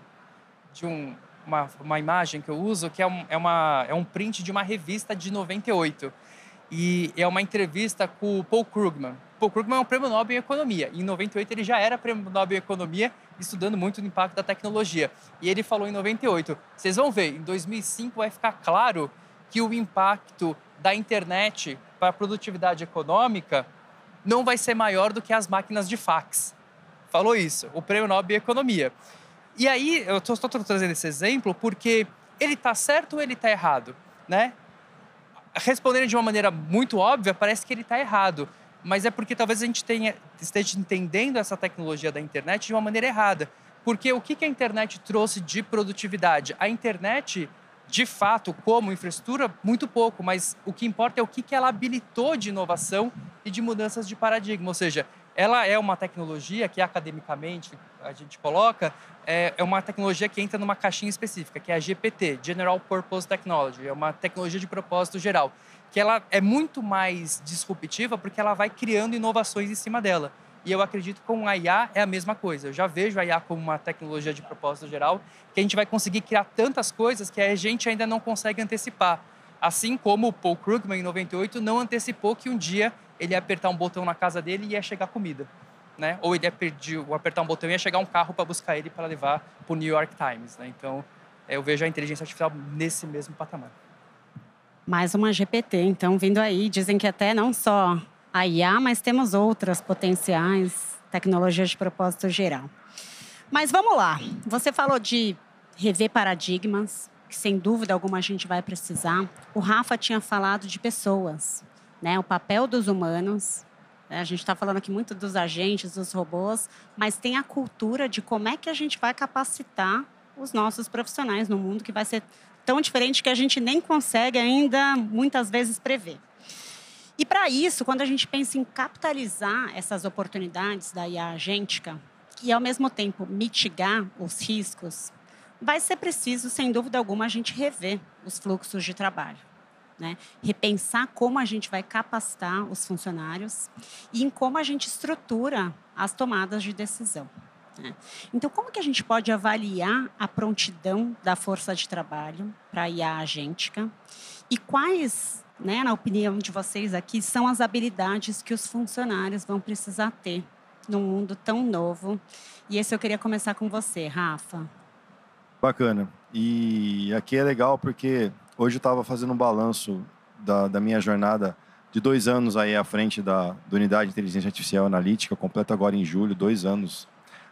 uma imagem que eu uso, que é um print de uma revista de 98. E é uma entrevista com o Paul Krugman. Paul Krugman é um prêmio Nobel em Economia. Em 98 ele já era prêmio Nobel em Economia, estudando muito o impacto da tecnologia. E ele falou em 98, vocês vão ver, em 2005 vai ficar claro que o impacto da internet para a produtividade econômica não vai ser maior do que as máquinas de fax. Falou isso, o prêmio Nobel em Economia. E aí, eu estou trazendo esse exemplo porque ele está certo ou ele está errado, né? Respondendo de uma maneira muito óbvia, parece que ele está errado. Mas é porque talvez a gente esteja entendendo essa tecnologia da internet de uma maneira errada. Porque o que a internet trouxe de produtividade? A internet, de fato, como infraestrutura, muito pouco. Mas o que importa é o que ela habilitou de inovação e de mudanças de paradigma. Ou seja, ela é uma tecnologia que academicamente a gente coloca, é uma tecnologia que entra numa caixinha específica, que é a GPT, General Purpose Technology. É uma tecnologia de propósito geral, que ela é muito mais disruptiva porque ela vai criando inovações em cima dela. E eu acredito que com a IA é a mesma coisa. Eu já vejo a IA como uma tecnologia de propósito geral, que a gente vai conseguir criar tantas coisas que a gente ainda não consegue antecipar. Assim como o Paul Krugman, em 98, não antecipou que um dia ele ia apertar um botão na casa dele e ia chegar comida. Né? Ou ele ia apertar um botão e ia chegar um carro para buscar ele para levar para o New York Times. Né? Então, eu vejo a inteligência artificial nesse mesmo patamar. Mais uma GPT, então, vindo aí. Dizem que até não só a IA, mas temos outras potenciais tecnologias de propósito geral. Mas vamos lá. Você falou de rever paradigmas, que sem dúvida alguma a gente vai precisar. O Rafa tinha falado de pessoas, né? O papel dos humanos. A gente está falando aqui muito dos agentes, dos robôs, mas tem a cultura de como é que a gente vai capacitar os nossos profissionais no mundo, que vai ser tão diferente que a gente nem consegue ainda, muitas vezes, prever. E, para isso, quando a gente pensa em capitalizar essas oportunidades da IA agêntica e, ao mesmo tempo, mitigar os riscos, vai ser preciso, sem dúvida alguma, a gente rever os fluxos de trabalho. Né? Repensar como a gente vai capacitar os funcionários e em como a gente estrutura as tomadas de decisão. Né? Então, como que a gente pode avaliar a prontidão da força de trabalho para a IA agêntica e quais, né, na opinião de vocês aqui, são as habilidades que os funcionários vão precisar ter num mundo tão novo? E esse eu queria começar com você, Rafa. Bacana. E aqui é legal porque hoje eu estava fazendo um balanço da minha jornada de 2 anos aí à frente da Unidade de Inteligência Artificial Analítica, completo agora em julho, 2 anos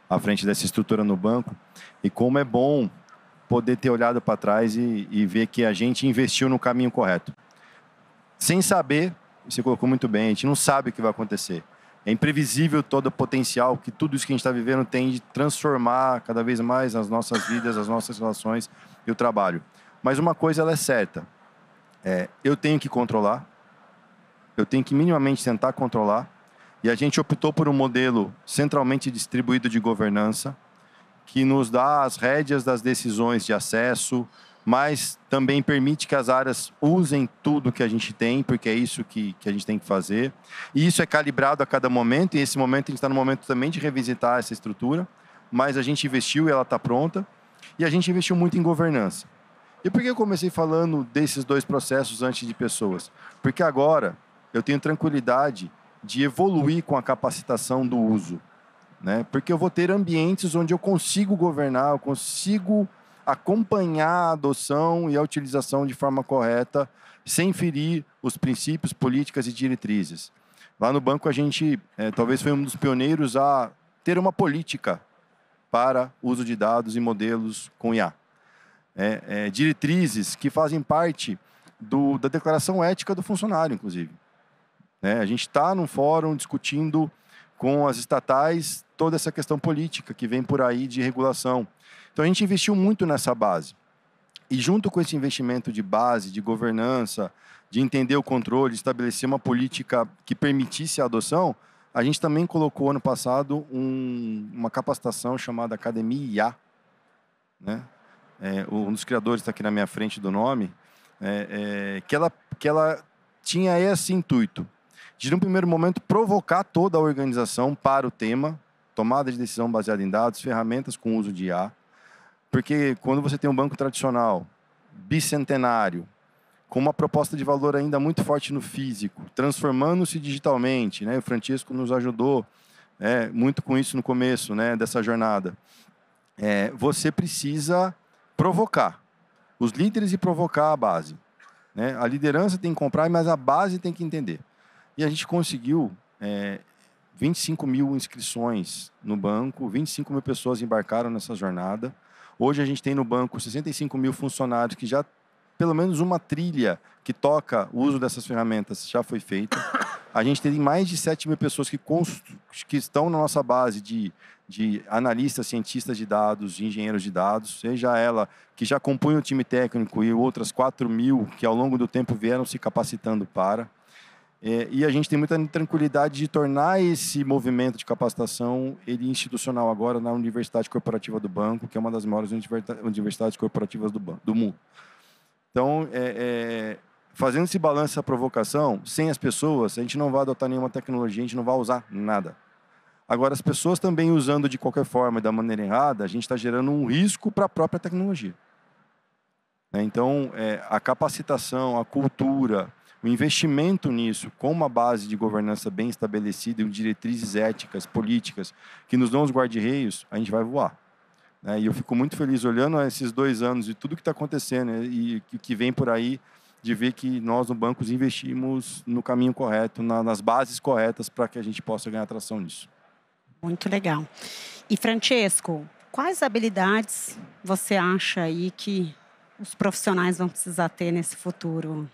à frente dessa estrutura no banco. E como é bom poder ter olhado para trás e ver que a gente investiu no caminho correto. Sem saber, você colocou muito bem, a gente não sabe o que vai acontecer. É imprevisível todo o potencial que tudo isso que a gente está vivendo tem de transformar cada vez mais as nossas vidas, as nossas relações e o trabalho. Mas uma coisa ela é certa, eu tenho que controlar, eu tenho que minimamente tentar controlar, e a gente optou por um modelo centralmente distribuído de governança, que nos dá as rédeas das decisões de acesso, mas também permite que as áreas usem tudo que a gente tem, porque é isso que a gente tem que fazer. E isso é calibrado a cada momento, e esse momento a gente está no momento também de revisitar essa estrutura, mas a gente investiu e ela está pronta, e a gente investiu muito em governança. E por que eu comecei falando desses 2 processos antes de pessoas? Porque agora eu tenho tranquilidade de evoluir com a capacitação do uso, né? Porque eu vou ter ambientes onde eu consigo governar, eu consigo acompanhar a adoção e a utilização de forma correta, sem ferir os princípios, políticas e diretrizes. Lá no banco a gente talvez foi um dos pioneiros a ter uma política para uso de dados e modelos com IA. Diretrizes que fazem parte da declaração ética do funcionário, inclusive. A gente está num fórum discutindo com as estatais toda essa questão política que vem por aí de regulação. Então, a gente investiu muito nessa base. E junto com esse investimento de base, de governança, de entender o controle, de estabelecer uma política que permitisse a adoção, a gente também colocou, ano passado, uma capacitação chamada Academia IA. Né? Um dos criadores está aqui na minha frente do nome, que ela tinha esse intuito de, num primeiro momento, provocar toda a organização para o tema, tomada de decisão baseada em dados, ferramentas com uso de IA. Porque quando você tem um banco tradicional, bicentenário, com uma proposta de valor ainda muito forte no físico, transformando-se digitalmente, né? O Francisco nos ajudou muito com isso no começo, né, dessa jornada. Você precisa provocar os líderes e provocar a base. Né? A liderança tem que comprar, mas a base tem que entender. E a gente conseguiu 25 mil inscrições no banco, 25 mil pessoas embarcaram nessa jornada. Hoje a gente tem no banco 65 mil funcionários que já, pelo menos uma trilha que toca o uso dessas ferramentas já foi feita. A gente tem mais de 7 mil pessoas que estão na nossa base de analistas, cientistas de dados, de engenheiros de dados, seja ela que já compõe o time técnico e outras 4 mil que ao longo do tempo vieram se capacitando para. E a gente tem muita tranquilidade de tornar esse movimento de capacitação ele institucional agora na Universidade Corporativa do Banco, que é uma das maiores universidades corporativas do mundo. Então, fazendo esse balanço, essa provocação, sem as pessoas, a gente não vai adotar nenhuma tecnologia, a gente não vai usar nada. Agora, as pessoas também usando de qualquer forma e da maneira errada, a gente está gerando um risco para a própria tecnologia. Então, a capacitação, a cultura, o investimento nisso, com uma base de governança bem estabelecida e diretrizes éticas, políticas, que nos dão os guarda-reios, a gente vai voar. E eu fico muito feliz olhando esses 2 anos e tudo que está acontecendo e que vem por aí, de ver que nós, no banco, investimos no caminho correto, nas bases corretas, para que a gente possa ganhar atração nisso. Muito legal. E, Francesco, quais habilidades você acha aí que os profissionais vão precisar ter nesse futuro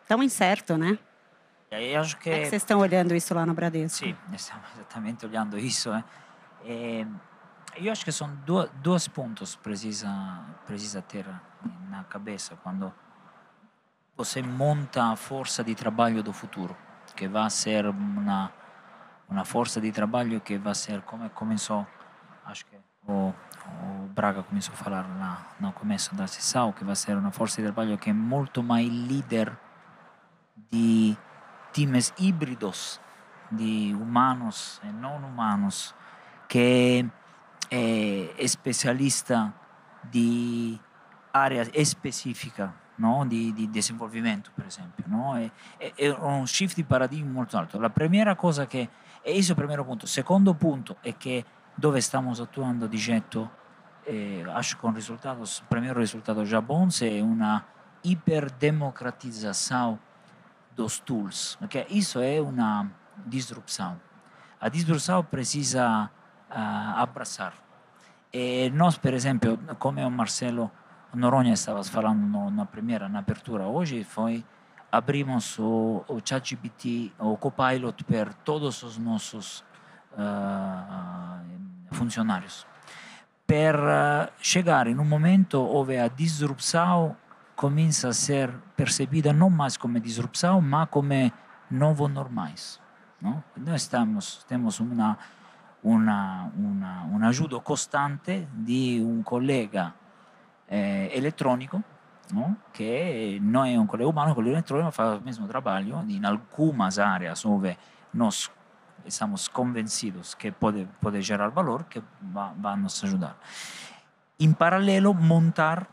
tão incerto, né? Eu acho que... Como é que vocês estão olhando isso lá no Bradesco? Sim, estamos exatamente olhando isso. Eu acho que são dois pontos que precisa ter na cabeça quando você monta a força de trabalho do futuro, que vai ser uma força de trabalho que vai ser, como começou, acho que o Braga começou a falar no começo da sessão, que vai ser uma força de trabalho que é muito mais líder de times híbridos, de humanos e não humanos, que é especialista de área específica, no? di desenvolvimento, per esempio. No? È un shift di paradigma molto alto. La prima cosa che... E isso é o primeiro ponto. O segundo ponto é que dove estamos atuando di getto, acho que com resultados, o primeiro resultado já bons é uma hiperdemocratização dos tools, porque isso é uma disrupção. A disrupção precisa abraçar. E nós, per esempio, come o Marcelo Noronha estava falando na apertura hoje, abrimos o ChatGPT, o Copilot per todos os nossos funcionários, per chegar em um momento onde a disrupção começa a ser percebida não mais como disrupção, mas como novo normais. No? Nós temos uma ajuda constante de um colega eletrônico, no? Que não é um colega humano, um colega eletrônico faz o mesmo trabalho em algumas áreas onde nós estamos convencidos que pode gerar valor, que vai nos ajudar. Em paralelo, montar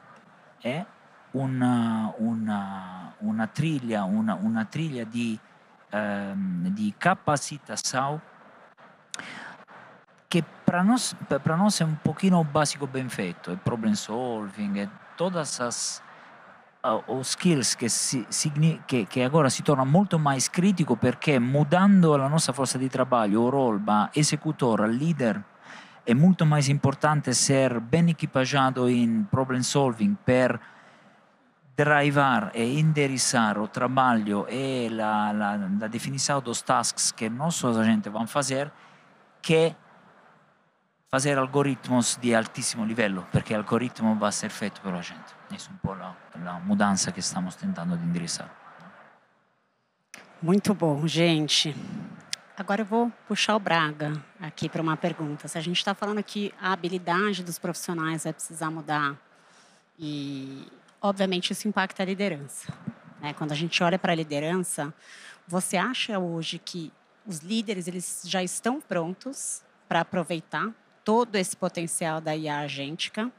uma trilha de capacitação que para nós é um pouquinho básico bem feito, é problem solving, é todas os skills que agora si torna molto mais critico, perché mudando la nostra forza di trabalho, o rol da executor a leader, è molto mais importante ser ben equipaggiato in problem solving per drivar e indirizzare o trabalho e la definição dos tasks que nossos agentes vão fazer, que fazer algoritmos de altíssimo livello, perché l'algoritmo va a ser feito pela gente. Isso é um pouco a mudança que estamos tentando de endereçar. Muito bom, gente. Agora eu vou puxar o Braga aqui para uma pergunta. Se a gente está falando que a habilidade dos profissionais vai precisar mudar e, obviamente, isso impacta a liderança. Né? Quando a gente olha para a liderança, você acha hoje que os líderes eles já estão prontos para aproveitar todo esse potencial da IA agêntica?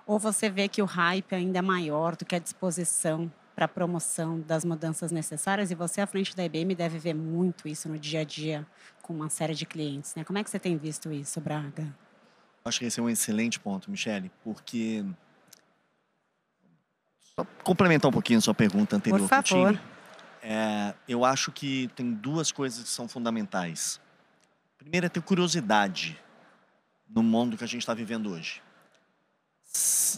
Ou você vê que o hype ainda é maior do que a disposição para a promoção das mudanças necessárias? E você, à frente da IBM, deve ver muito isso no dia a dia com uma série de clientes, né? Como é que você tem visto isso, Braga? Acho que esse é um excelente ponto, Michele, porque... Só complementar um pouquinho a sua pergunta anterior. Por favor. Eu acho que tem duas coisas que são fundamentais. Primeiro é ter curiosidade no mundo que a gente está vivendo hoje.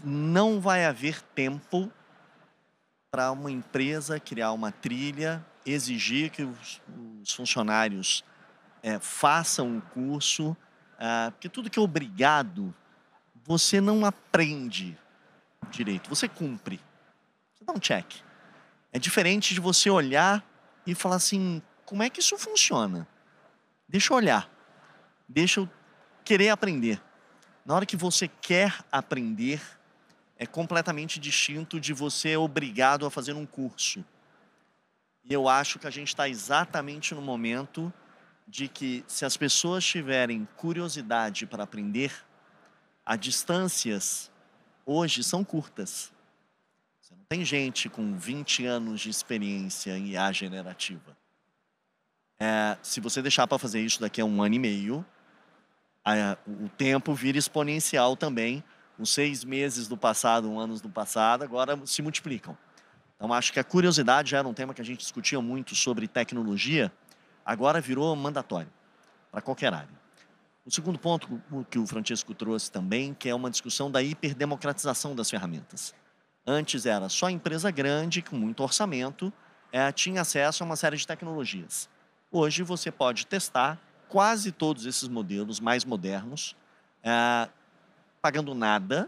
Não vai haver tempo para uma empresa criar uma trilha, exigir que os funcionários façam um curso, porque tudo que é obrigado, você não aprende direito, você cumpre, você dá um check. É diferente de você olhar e falar assim, como é que isso funciona? Deixa eu olhar. Deixa eu querer aprender. Na hora que você quer aprender, é completamente distinto de você ser obrigado a fazer um curso. E eu acho que a gente está exatamente no momento de que, se as pessoas tiverem curiosidade para aprender, as distâncias hoje são curtas. Você não tem gente com 20 anos de experiência em IA generativa. Se você deixar para fazer isso daqui a 1 ano e meio, o tempo vira exponencial também. Os 6 meses do passado, 1 ano do passado, agora se multiplicam. Então, acho que a curiosidade já era um tema que a gente discutia muito sobre tecnologia, agora virou mandatório para qualquer área. O segundo ponto que o Francesco trouxe também, que é uma discussão da hiperdemocratização das ferramentas. Antes era só empresa grande, com muito orçamento, tinha acesso a uma série de tecnologias. Hoje você pode testar quase todos esses modelos mais modernos, pagando nada,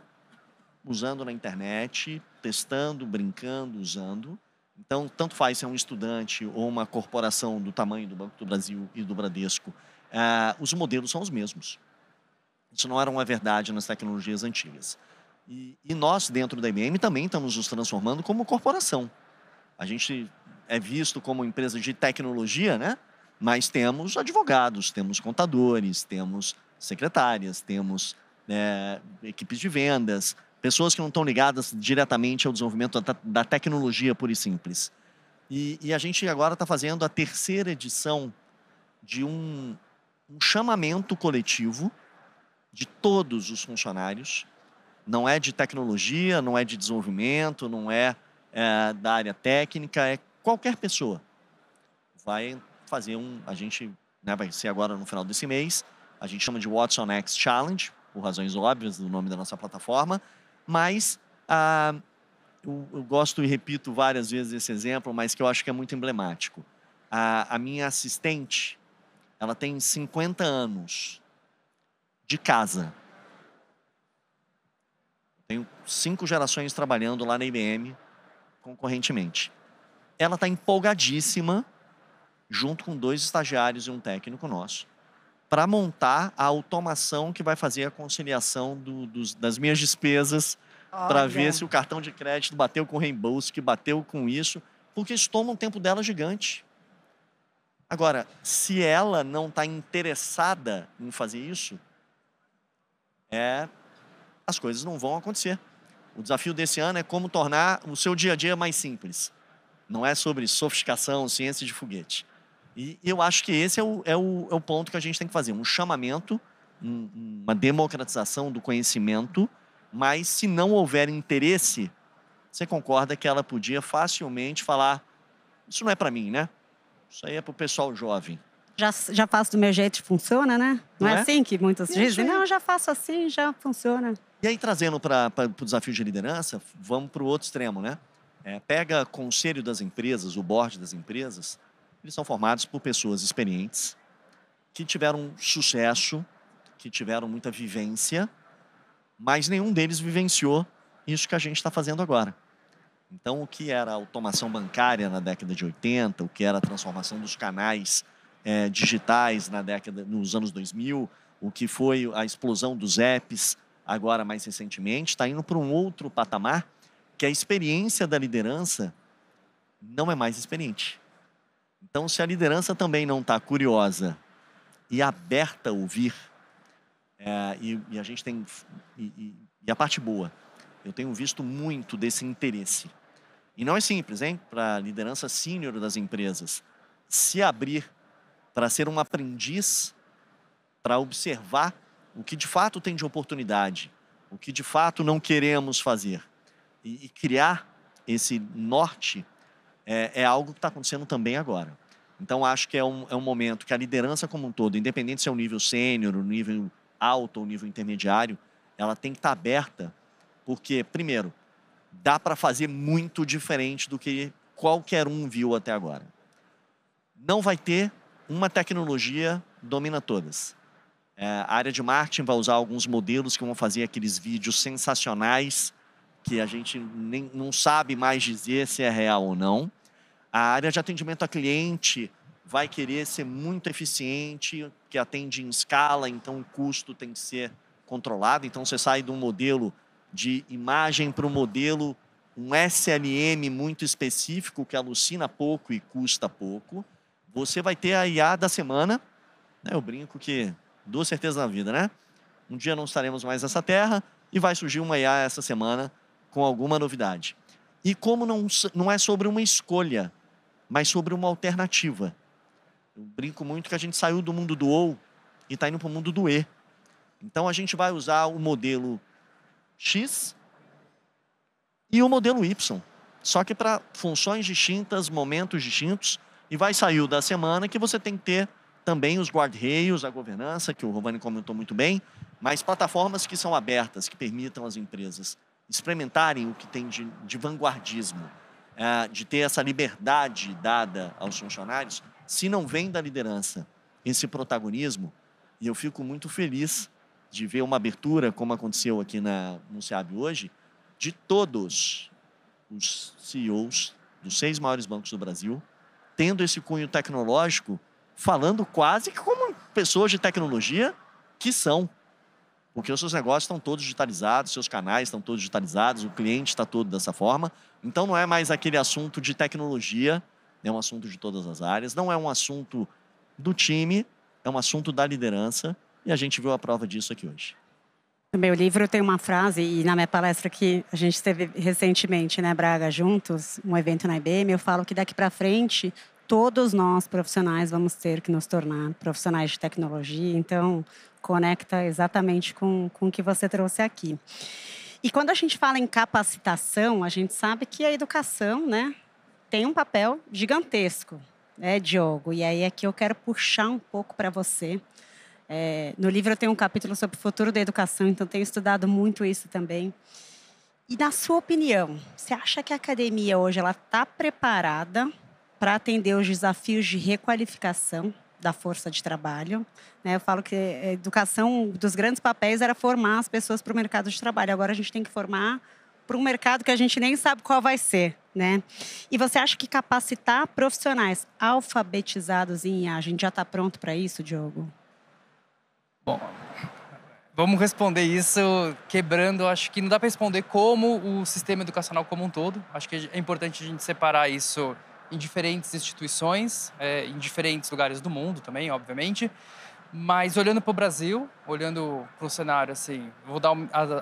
usando na internet, testando, brincando, usando. Então, tanto faz se é um estudante ou uma corporação do tamanho do Banco do Brasil e do Bradesco, os modelos são os mesmos. Isso não era uma verdade nas tecnologias antigas. E nós, dentro da IBM, também estamos nos transformando como corporação. A gente é visto como empresa de tecnologia, né? Mas temos advogados, temos contadores, temos secretárias, temos equipes de vendas, pessoas que não estão ligadas diretamente ao desenvolvimento da tecnologia pura e simples. E a gente agora está fazendo a 3ª edição de um chamamento coletivo de todos os funcionários. Não é de tecnologia, não é de desenvolvimento, não é da área técnica, é qualquer pessoa. Vai fazer vai ser agora no final desse mês, a gente chama de Watson X Challenge, por razões óbvias do nome da nossa plataforma, mas eu gosto e repito várias vezes esse exemplo, mas que eu acho que é muito emblemático. A minha assistente, ela tem 50 anos de casa. Tenho 5 gerações trabalhando lá na IBM, concorrentemente. Ela está empolgadíssima, junto com 2 estagiários e um técnico nosso, para montar a automação que vai fazer a conciliação das minhas despesas, para ver se o cartão de crédito bateu com o reembolso, que bateu com isso, porque isso toma um tempo dela gigante. Agora, se ela não está interessada em fazer isso, as coisas não vão acontecer. O desafio desse ano é como tornar o seu dia a dia mais simples. Não é sobre sofisticação, ciência de foguete. E eu acho que esse é o ponto que a gente tem que fazer. Um chamamento, uma democratização do conhecimento, mas se não houver interesse, você concorda que ela podia facilmente falar: isso não é para mim, né? Isso aí é para o pessoal jovem. Já faço do meu jeito e funciona, né? Não é assim que muitos dizem? Não, já faço assim, já funciona. E aí, trazendo para o desafio de liderança, vamos para o outro extremo, né? Pega o conselho das empresas, o board das empresas, eles são formados por pessoas experientes, que tiveram sucesso, que tiveram muita vivência, mas nenhum deles vivenciou isso que a gente está fazendo agora. Então, o que era a automação bancária na década de 80, o que era a transformação dos canais digitais nos anos 2000, o que foi a explosão dos apps, agora mais recentemente, está indo para um outro patamar, que a experiência da liderança não é mais experiente. Então, se a liderança também não está curiosa e aberta a ouvir, e a gente tem... E a parte boa, eu tenho visto muito desse interesse. E não é simples, hein? Para a liderança sênior das empresas se abrir para ser um aprendiz, para observar o que de fato tem de oportunidade, o que de fato não queremos fazer. E criar esse norte é algo que está acontecendo também agora. Então, acho que é um momento que a liderança como um todo, independente se é o nível sênior, o nível alto ou o nível intermediário, ela tem que estar aberta, porque, primeiro, dá para fazer muito diferente do que qualquer um viu até agora. Não vai ter uma tecnologia domina todas. A área de marketing vai usar alguns modelos que vão fazer aqueles vídeos sensacionais que a gente não sabe mais dizer se é real ou não. A área de atendimento a cliente vai querer ser muito eficiente, que atende em escala, então o custo tem que ser controlado. Então você sai de um modelo de imagem para um modelo, um SLM muito específico, que alucina pouco e custa pouco. Você vai ter a IA da semana, né? Eu brinco que duas certezas na vida, né? Um dia não estaremos mais nessa terra e vai surgir uma IA essa semana com alguma novidade. E como não é sobre uma escolha, mas sobre uma alternativa. Eu brinco muito que a gente saiu do mundo do ou e está indo para o mundo do e. Então a gente vai usar o modelo X e o modelo Y, só que para funções distintas, momentos distintos, e vai sair o da semana que você tem que ter também os guardrails, a governança, que o Rovani comentou muito bem, mas plataformas que são abertas, que permitam às empresas experimentarem o que tem de vanguardismo, de ter essa liberdade dada aos funcionários. Se não vem da liderança esse protagonismo, e eu fico muito feliz de ver uma abertura, como aconteceu aqui no SEAB hoje, de todos os CEOs dos 6 maiores bancos do Brasil, tendo esse cunho tecnológico, falando quase que como pessoas de tecnologia que são. Porque os seus negócios estão todos digitalizados, seus canais estão todos digitalizados, o cliente está todo dessa forma. Então não é mais aquele assunto de tecnologia, é um assunto de todas as áreas, não é um assunto do time, é um assunto da liderança, e a gente viu a prova disso aqui hoje. No meu livro tem uma frase, e na minha palestra que a gente teve recentemente, né, Braga, juntos, um evento na IBM, eu falo que daqui para frente, todos nós profissionais vamos ter que nos tornar profissionais de tecnologia, então conecta exatamente com o que você trouxe aqui. E quando a gente fala em capacitação, a gente sabe que a educação, né, tem um papel gigantesco, né, Diogo? E aí aqui eu quero puxar um pouco para você. No livro eu tenho um capítulo sobre o futuro da educação, então tenho estudado muito isso também. E na sua opinião, você acha que a academia hoje ela está preparada para atender os desafios de requalificação da força de trabalho? Eu falo que a educação, um dos grandes papéis era formar as pessoas para o mercado de trabalho. Agora a gente tem que formar para um mercado que a gente nem sabe qual vai ser, né? E você acha que capacitar profissionais alfabetizados em IA, a gente já está pronto para isso, Diogo? Bom, vamos responder isso quebrando. Acho que não dá para responder como o sistema educacional como um todo. Acho que é importante a gente separar isso em diferentes instituições, em diferentes lugares do mundo também, obviamente. Mas olhando para o Brasil, olhando para o cenário, assim, vou dar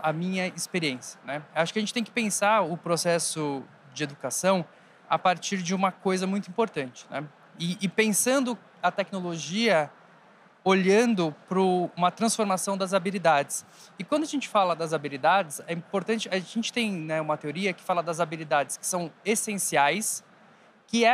a minha experiência, né? Acho que a gente tem que pensar o processo de educação a partir de uma coisa muito importante, né? E pensando a tecnologia, olhando para uma transformação das habilidades. E quando a gente fala das habilidades, é importante, a gente tem, né, uma teoria que fala das habilidades que são essenciais,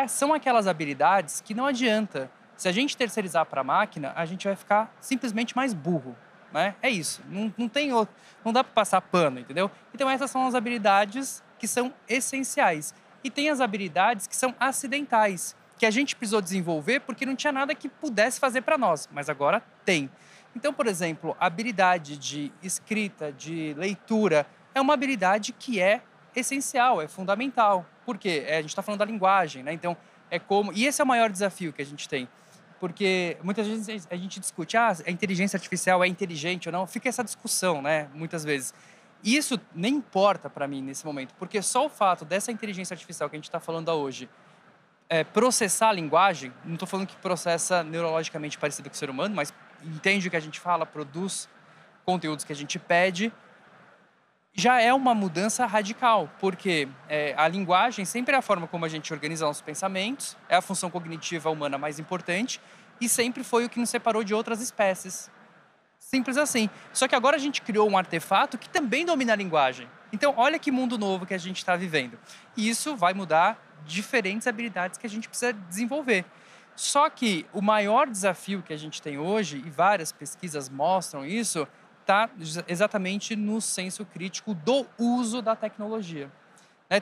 são aquelas habilidades que não adianta. Se a gente terceirizar para a máquina, a gente vai ficar simplesmente mais burro, né? É isso. Não tem outro, não dá para passar pano, entendeu? Então essas são as habilidades que são essenciais. E tem as habilidades que são acidentais, que a gente precisou desenvolver porque não tinha nada que pudesse fazer para nós, mas agora tem. Então, por exemplo, a habilidade de escrita, de leitura, é uma habilidade que é essencial, é fundamental. Por quê? A gente está falando da linguagem, né? Então, e esse é o maior desafio que a gente tem. Porque muitas vezes a gente discute, a inteligência artificial é inteligente ou não, fica essa discussão, né? Muitas vezes. E isso nem importa para mim nesse momento, porque só o fato dessa inteligência artificial que a gente está falando hoje processar a linguagem, não estou falando que processa neurologicamente parecido com o ser humano, mas entende o que a gente fala, produz conteúdos que a gente pede, já é uma mudança radical, porque a linguagem sempre é a forma como a gente organiza nossos pensamentos, é a função cognitiva humana mais importante e sempre foi o que nos separou de outras espécies. Simples assim. Só que agora a gente criou um artefato que também domina a linguagem. Então, olha que mundo novo que a gente está vivendo. E isso vai mudar diferentes habilidades que a gente precisa desenvolver. Só que o maior desafio que a gente tem hoje, e várias pesquisas mostram isso, está exatamente no senso crítico do uso da tecnologia.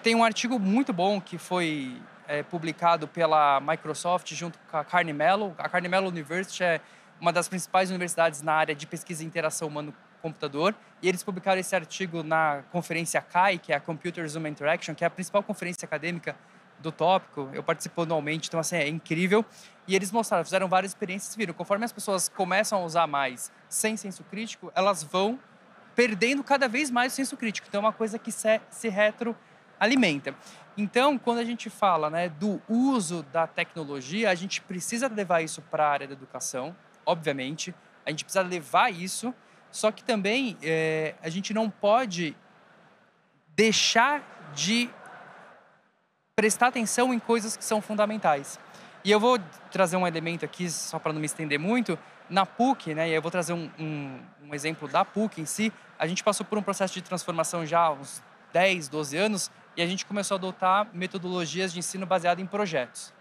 Tem um artigo muito bom que foi publicado pela Microsoft junto com a Carnegie Mellon. A Carnegie Mellon University é uma das principais universidades na área de pesquisa e interação humano-computador, e eles publicaram esse artigo na conferência CHI, que é a Computer Human Interaction, que é a principal conferência acadêmica do tópico, eu participo anualmente, então assim, é incrível. E eles mostraram, fizeram várias experiências, viram, conforme as pessoas começam a usar mais sem senso crítico, elas vão perdendo cada vez mais o senso crítico. Então é uma coisa que se retroalimenta. Então, quando a gente fala, né, do uso da tecnologia, a gente precisa levar isso para a área da educação, obviamente, a gente precisa levar isso, só que também a gente não pode deixar de prestar atenção em coisas que são fundamentais. E eu vou trazer um elemento aqui, só para não me estender muito, na PUC, né, e eu vou trazer um exemplo da PUC em si, a gente passou por um processo de transformação já há uns 10, 12 anos, e a gente começou a adotar metodologias de ensino baseado em projetos.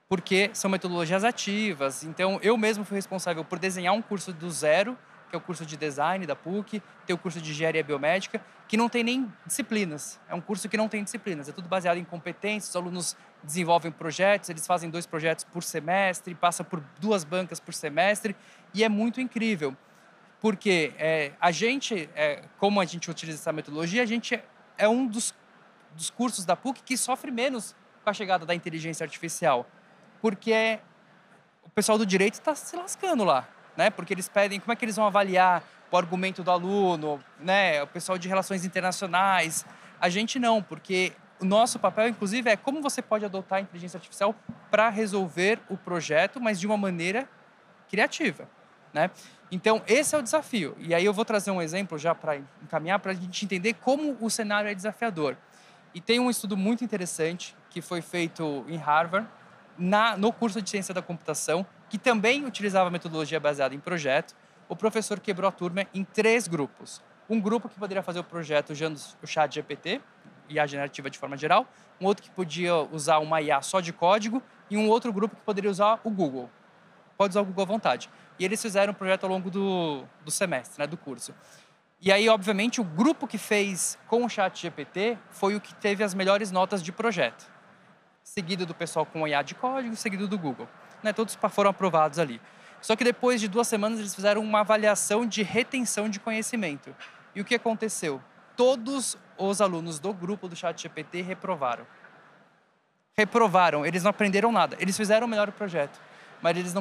Porque são metodologias ativas. Então, eu mesmo fui responsável por desenhar um curso do zero, que é o curso de design da PUC, tem o curso de engenharia biomédica, que não tem nem disciplinas. É um curso que não tem disciplinas. É tudo baseado em competências, os alunos desenvolvem projetos, eles fazem 2 projetos por semestre, passam por 2 bancas por semestre, e é muito incrível. Porque a gente, como a gente utiliza essa metodologia, a gente é um dos cursos da PUC que sofre menos com a chegada da inteligência artificial. Porque o pessoal do direito está se lascando lá, né? Porque eles pedem como é que eles vão avaliar o argumento do aluno, né? O pessoal de relações internacionais. A gente não, porque o nosso papel, inclusive, é como você pode adotar a inteligência artificial para resolver o projeto, mas de uma maneira criativa, né? Então, esse é o desafio. E aí eu vou trazer um exemplo já para encaminhar, para a gente entender como o cenário é desafiador. E tem um estudo muito interessante que foi feito em Harvard, no curso de Ciência da Computação, que também utilizava metodologia baseada em projeto. O professor quebrou a turma em 3 grupos. Um grupo que poderia fazer o projeto usando o ChatGPT, IA generativa de forma geral, um outro que podia usar uma IA só de código e um outro grupo que poderia usar o Google. Pode usar o Google à vontade. E eles fizeram um projeto ao longo do semestre, né, do curso. E aí, obviamente, o grupo que fez com o ChatGPT foi o que teve as melhores notas de projeto. Seguido do pessoal com IA de código, seguido do Google. Né, todos foram aprovados ali. Só que depois de 2 semanas, eles fizeram uma avaliação de retenção de conhecimento. E o que aconteceu? Todos os alunos do grupo do ChatGPT reprovaram. Reprovaram, eles não aprenderam nada. Eles fizeram o melhor projeto, mas eles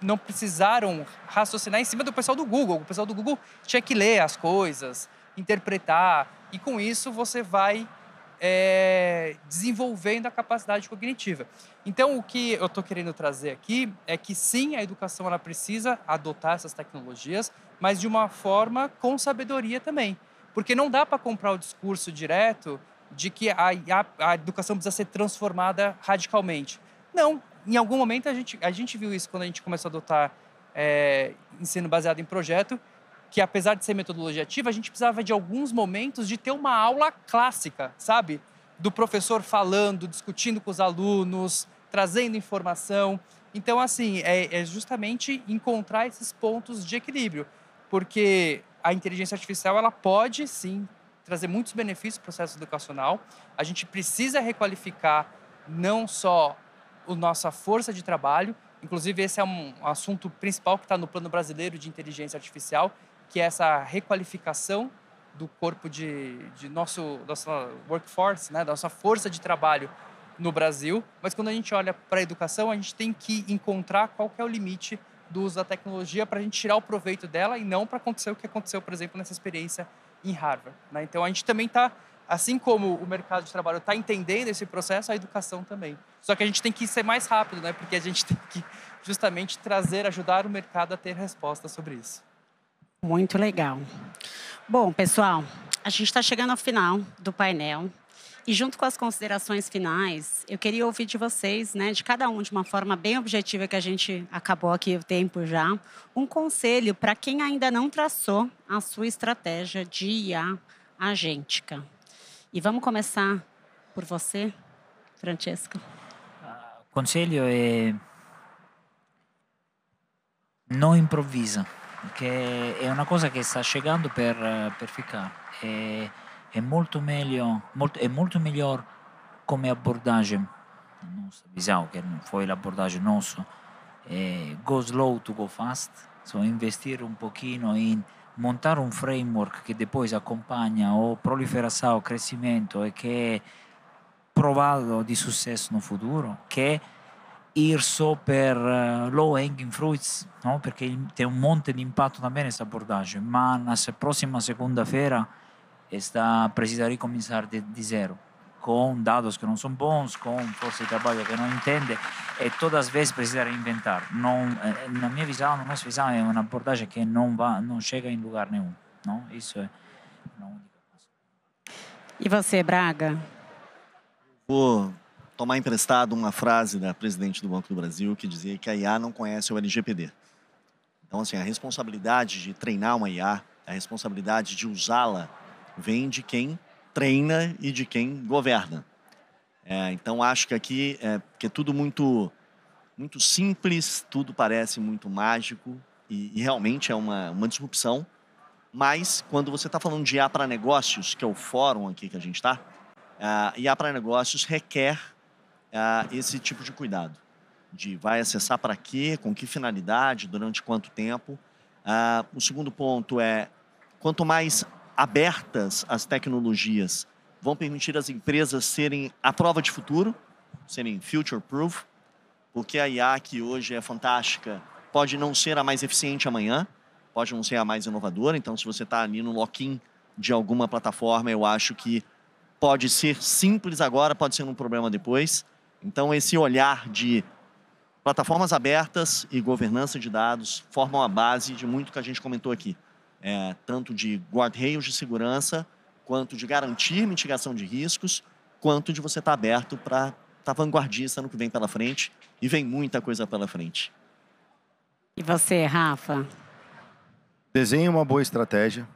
não precisaram raciocinar em cima do pessoal do Google. O pessoal do Google tinha que ler as coisas, interpretar, e com isso você vai desenvolvendo a capacidade cognitiva. Então, o que eu estou querendo trazer aqui é que, sim, a educação ela precisa adotar essas tecnologias, mas de uma forma com sabedoria também. Porque não dá para comprar o discurso direto de que a educação precisa ser transformada radicalmente. Não, em algum momento a gente viu isso quando a gente começou a adotar ensino baseado em projeto, que apesar de ser metodologia ativa, a gente precisava de alguns momentos de ter uma aula clássica, sabe? Do professor falando, discutindo com os alunos, trazendo informação. Então, assim, é justamente encontrar esses pontos de equilíbrio, porque a inteligência artificial ela pode, sim, trazer muitos benefícios para o processo educacional. A gente precisa requalificar não só a nossa força de trabalho, inclusive esse é um assunto principal que está no Plano Brasileiro de Inteligência Artificial, que é essa requalificação do corpo nossa workforce, né, da nossa força de trabalho no Brasil. Mas quando a gente olha para a educação, a gente tem que encontrar qual que é o limite do uso da tecnologia para a gente tirar o proveito dela e não para acontecer o que aconteceu, por exemplo, nessa experiência em Harvard, né? Então, a gente também está, assim como o mercado de trabalho está entendendo esse processo, a educação também. Só que a gente tem que ser mais rápido, né? Porque a gente tem que justamente ajudar o mercado a ter respostas sobre isso. Muito legal. Bom, pessoal, a gente está chegando ao final do painel. E junto com as considerações finais, eu queria ouvir de vocês, né, de cada um, de uma forma bem objetiva, que a gente acabou aqui o tempo já, um conselho para quem ainda não traçou a sua estratégia de IA agêntica. E vamos começar por você, Francesca. O conselho é não improvvisa, perché è una cosa che sta chegando per ficar. È molto meglio, è molto melhor come abordagem, nossa visão, que foi a abordagem nossa, go slow to go fast, investir um pouquinho em montar um framework que depois acompanha a proliferação, o crescimento e que provato di successo no futuro, che ir só per low hanging fruits, no? Perché tem monte di impatto também nessa abordagem, mas na próxima segunda-feira precisa recomeçar de zero, com dados que não são bons, com força de trabalho que não entende, e todas as vezes precisa reinventar. Não, na minha visão, na nossa visão, é uma abordagem que não chega em lugar nenhum. Não? Isso é uma única coisa. E você, Braga? Vou tomar emprestado uma frase da presidente do Banco do Brasil que dizia que a IA não conhece o LGPD. Então, assim, a responsabilidade de treinar uma IA, a responsabilidade de usá-la, vem de quem treina e de quem governa. Então, acho que aqui que é tudo muito simples, tudo parece muito mágico e realmente é uma disrupção. Mas, quando você está falando de IA para negócios, que é o fórum aqui que a gente está, IA para negócios requer esse tipo de cuidado. De vai acessar para quê, com que finalidade, durante quanto tempo. O segundo ponto é, quanto mais abertas as tecnologias vão permitir as empresas serem à prova de futuro, serem future-proof, porque a IA, que hoje é fantástica, pode não ser a mais eficiente amanhã, pode não ser a mais inovadora. Então, se você está ali no lock-in de alguma plataforma, eu acho que pode ser simples agora, pode ser um problema depois. Então, esse olhar de plataformas abertas e governança de dados formam a base de muito que a gente comentou aqui. Tanto de guardrails de segurança, quanto de garantir mitigação de riscos, quanto de você estar aberto para estar vanguardista no que vem pela frente. E vem muita coisa pela frente. E você, Rafa? Desenhe uma boa estratégia,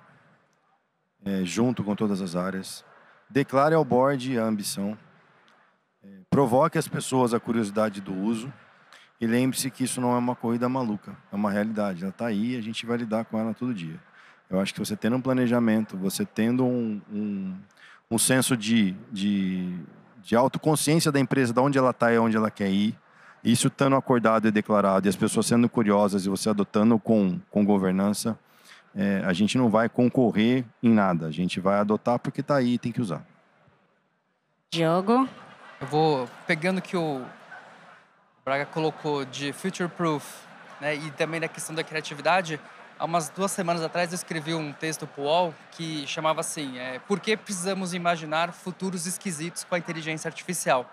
junto com todas as áreas. Declare ao board a ambição. Provoque as pessoas a curiosidade do uso. E lembre-se que isso não é uma corrida maluca, é uma realidade. Ela está aí e a gente vai lidar com ela todo dia. Eu acho que você tendo um planejamento, você tendo um senso de autoconsciência da empresa, de onde ela está e onde ela quer ir, isso estando acordado e declarado, e as pessoas sendo curiosas e você adotando com governança, a gente não vai concorrer em nada. A gente vai adotar porque está aí e tem que usar. Diogo? Eu vou pegando que o Braga colocou de future-proof, né, e também da questão da criatividade. Há umas 2 semanas atrás eu escrevi um texto para o UOL que chamava assim, por que precisamos imaginar futuros esquisitos com a inteligência artificial?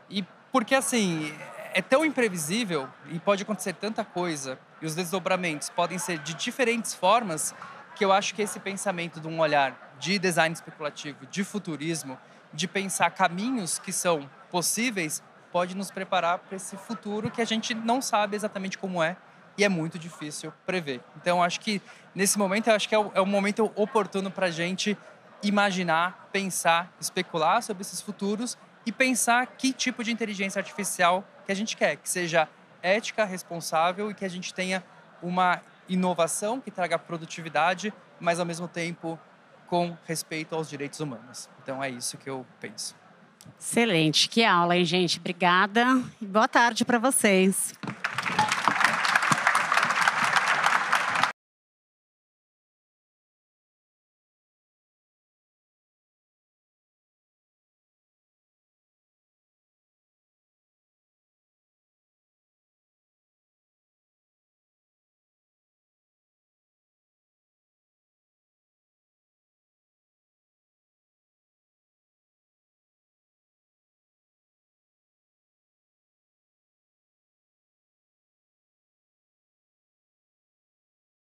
E porque assim, é tão imprevisível e pode acontecer tanta coisa, e os desdobramentos podem ser de diferentes formas, que eu acho que esse pensamento de um olhar de design especulativo, de futurismo, de pensar caminhos que são possíveis, pode nos preparar para esse futuro que a gente não sabe exatamente como é e é muito difícil prever. Então, acho que nesse momento, acho que é um momento oportuno para a gente imaginar, pensar, especular sobre esses futuros e pensar que tipo de inteligência artificial que a gente quer, que seja ética, responsável e que a gente tenha uma inovação que traga produtividade, mas ao mesmo tempo com respeito aos direitos humanos. Então, é isso que eu penso. Excelente. Que aula, hein, gente? Obrigada e boa tarde para vocês.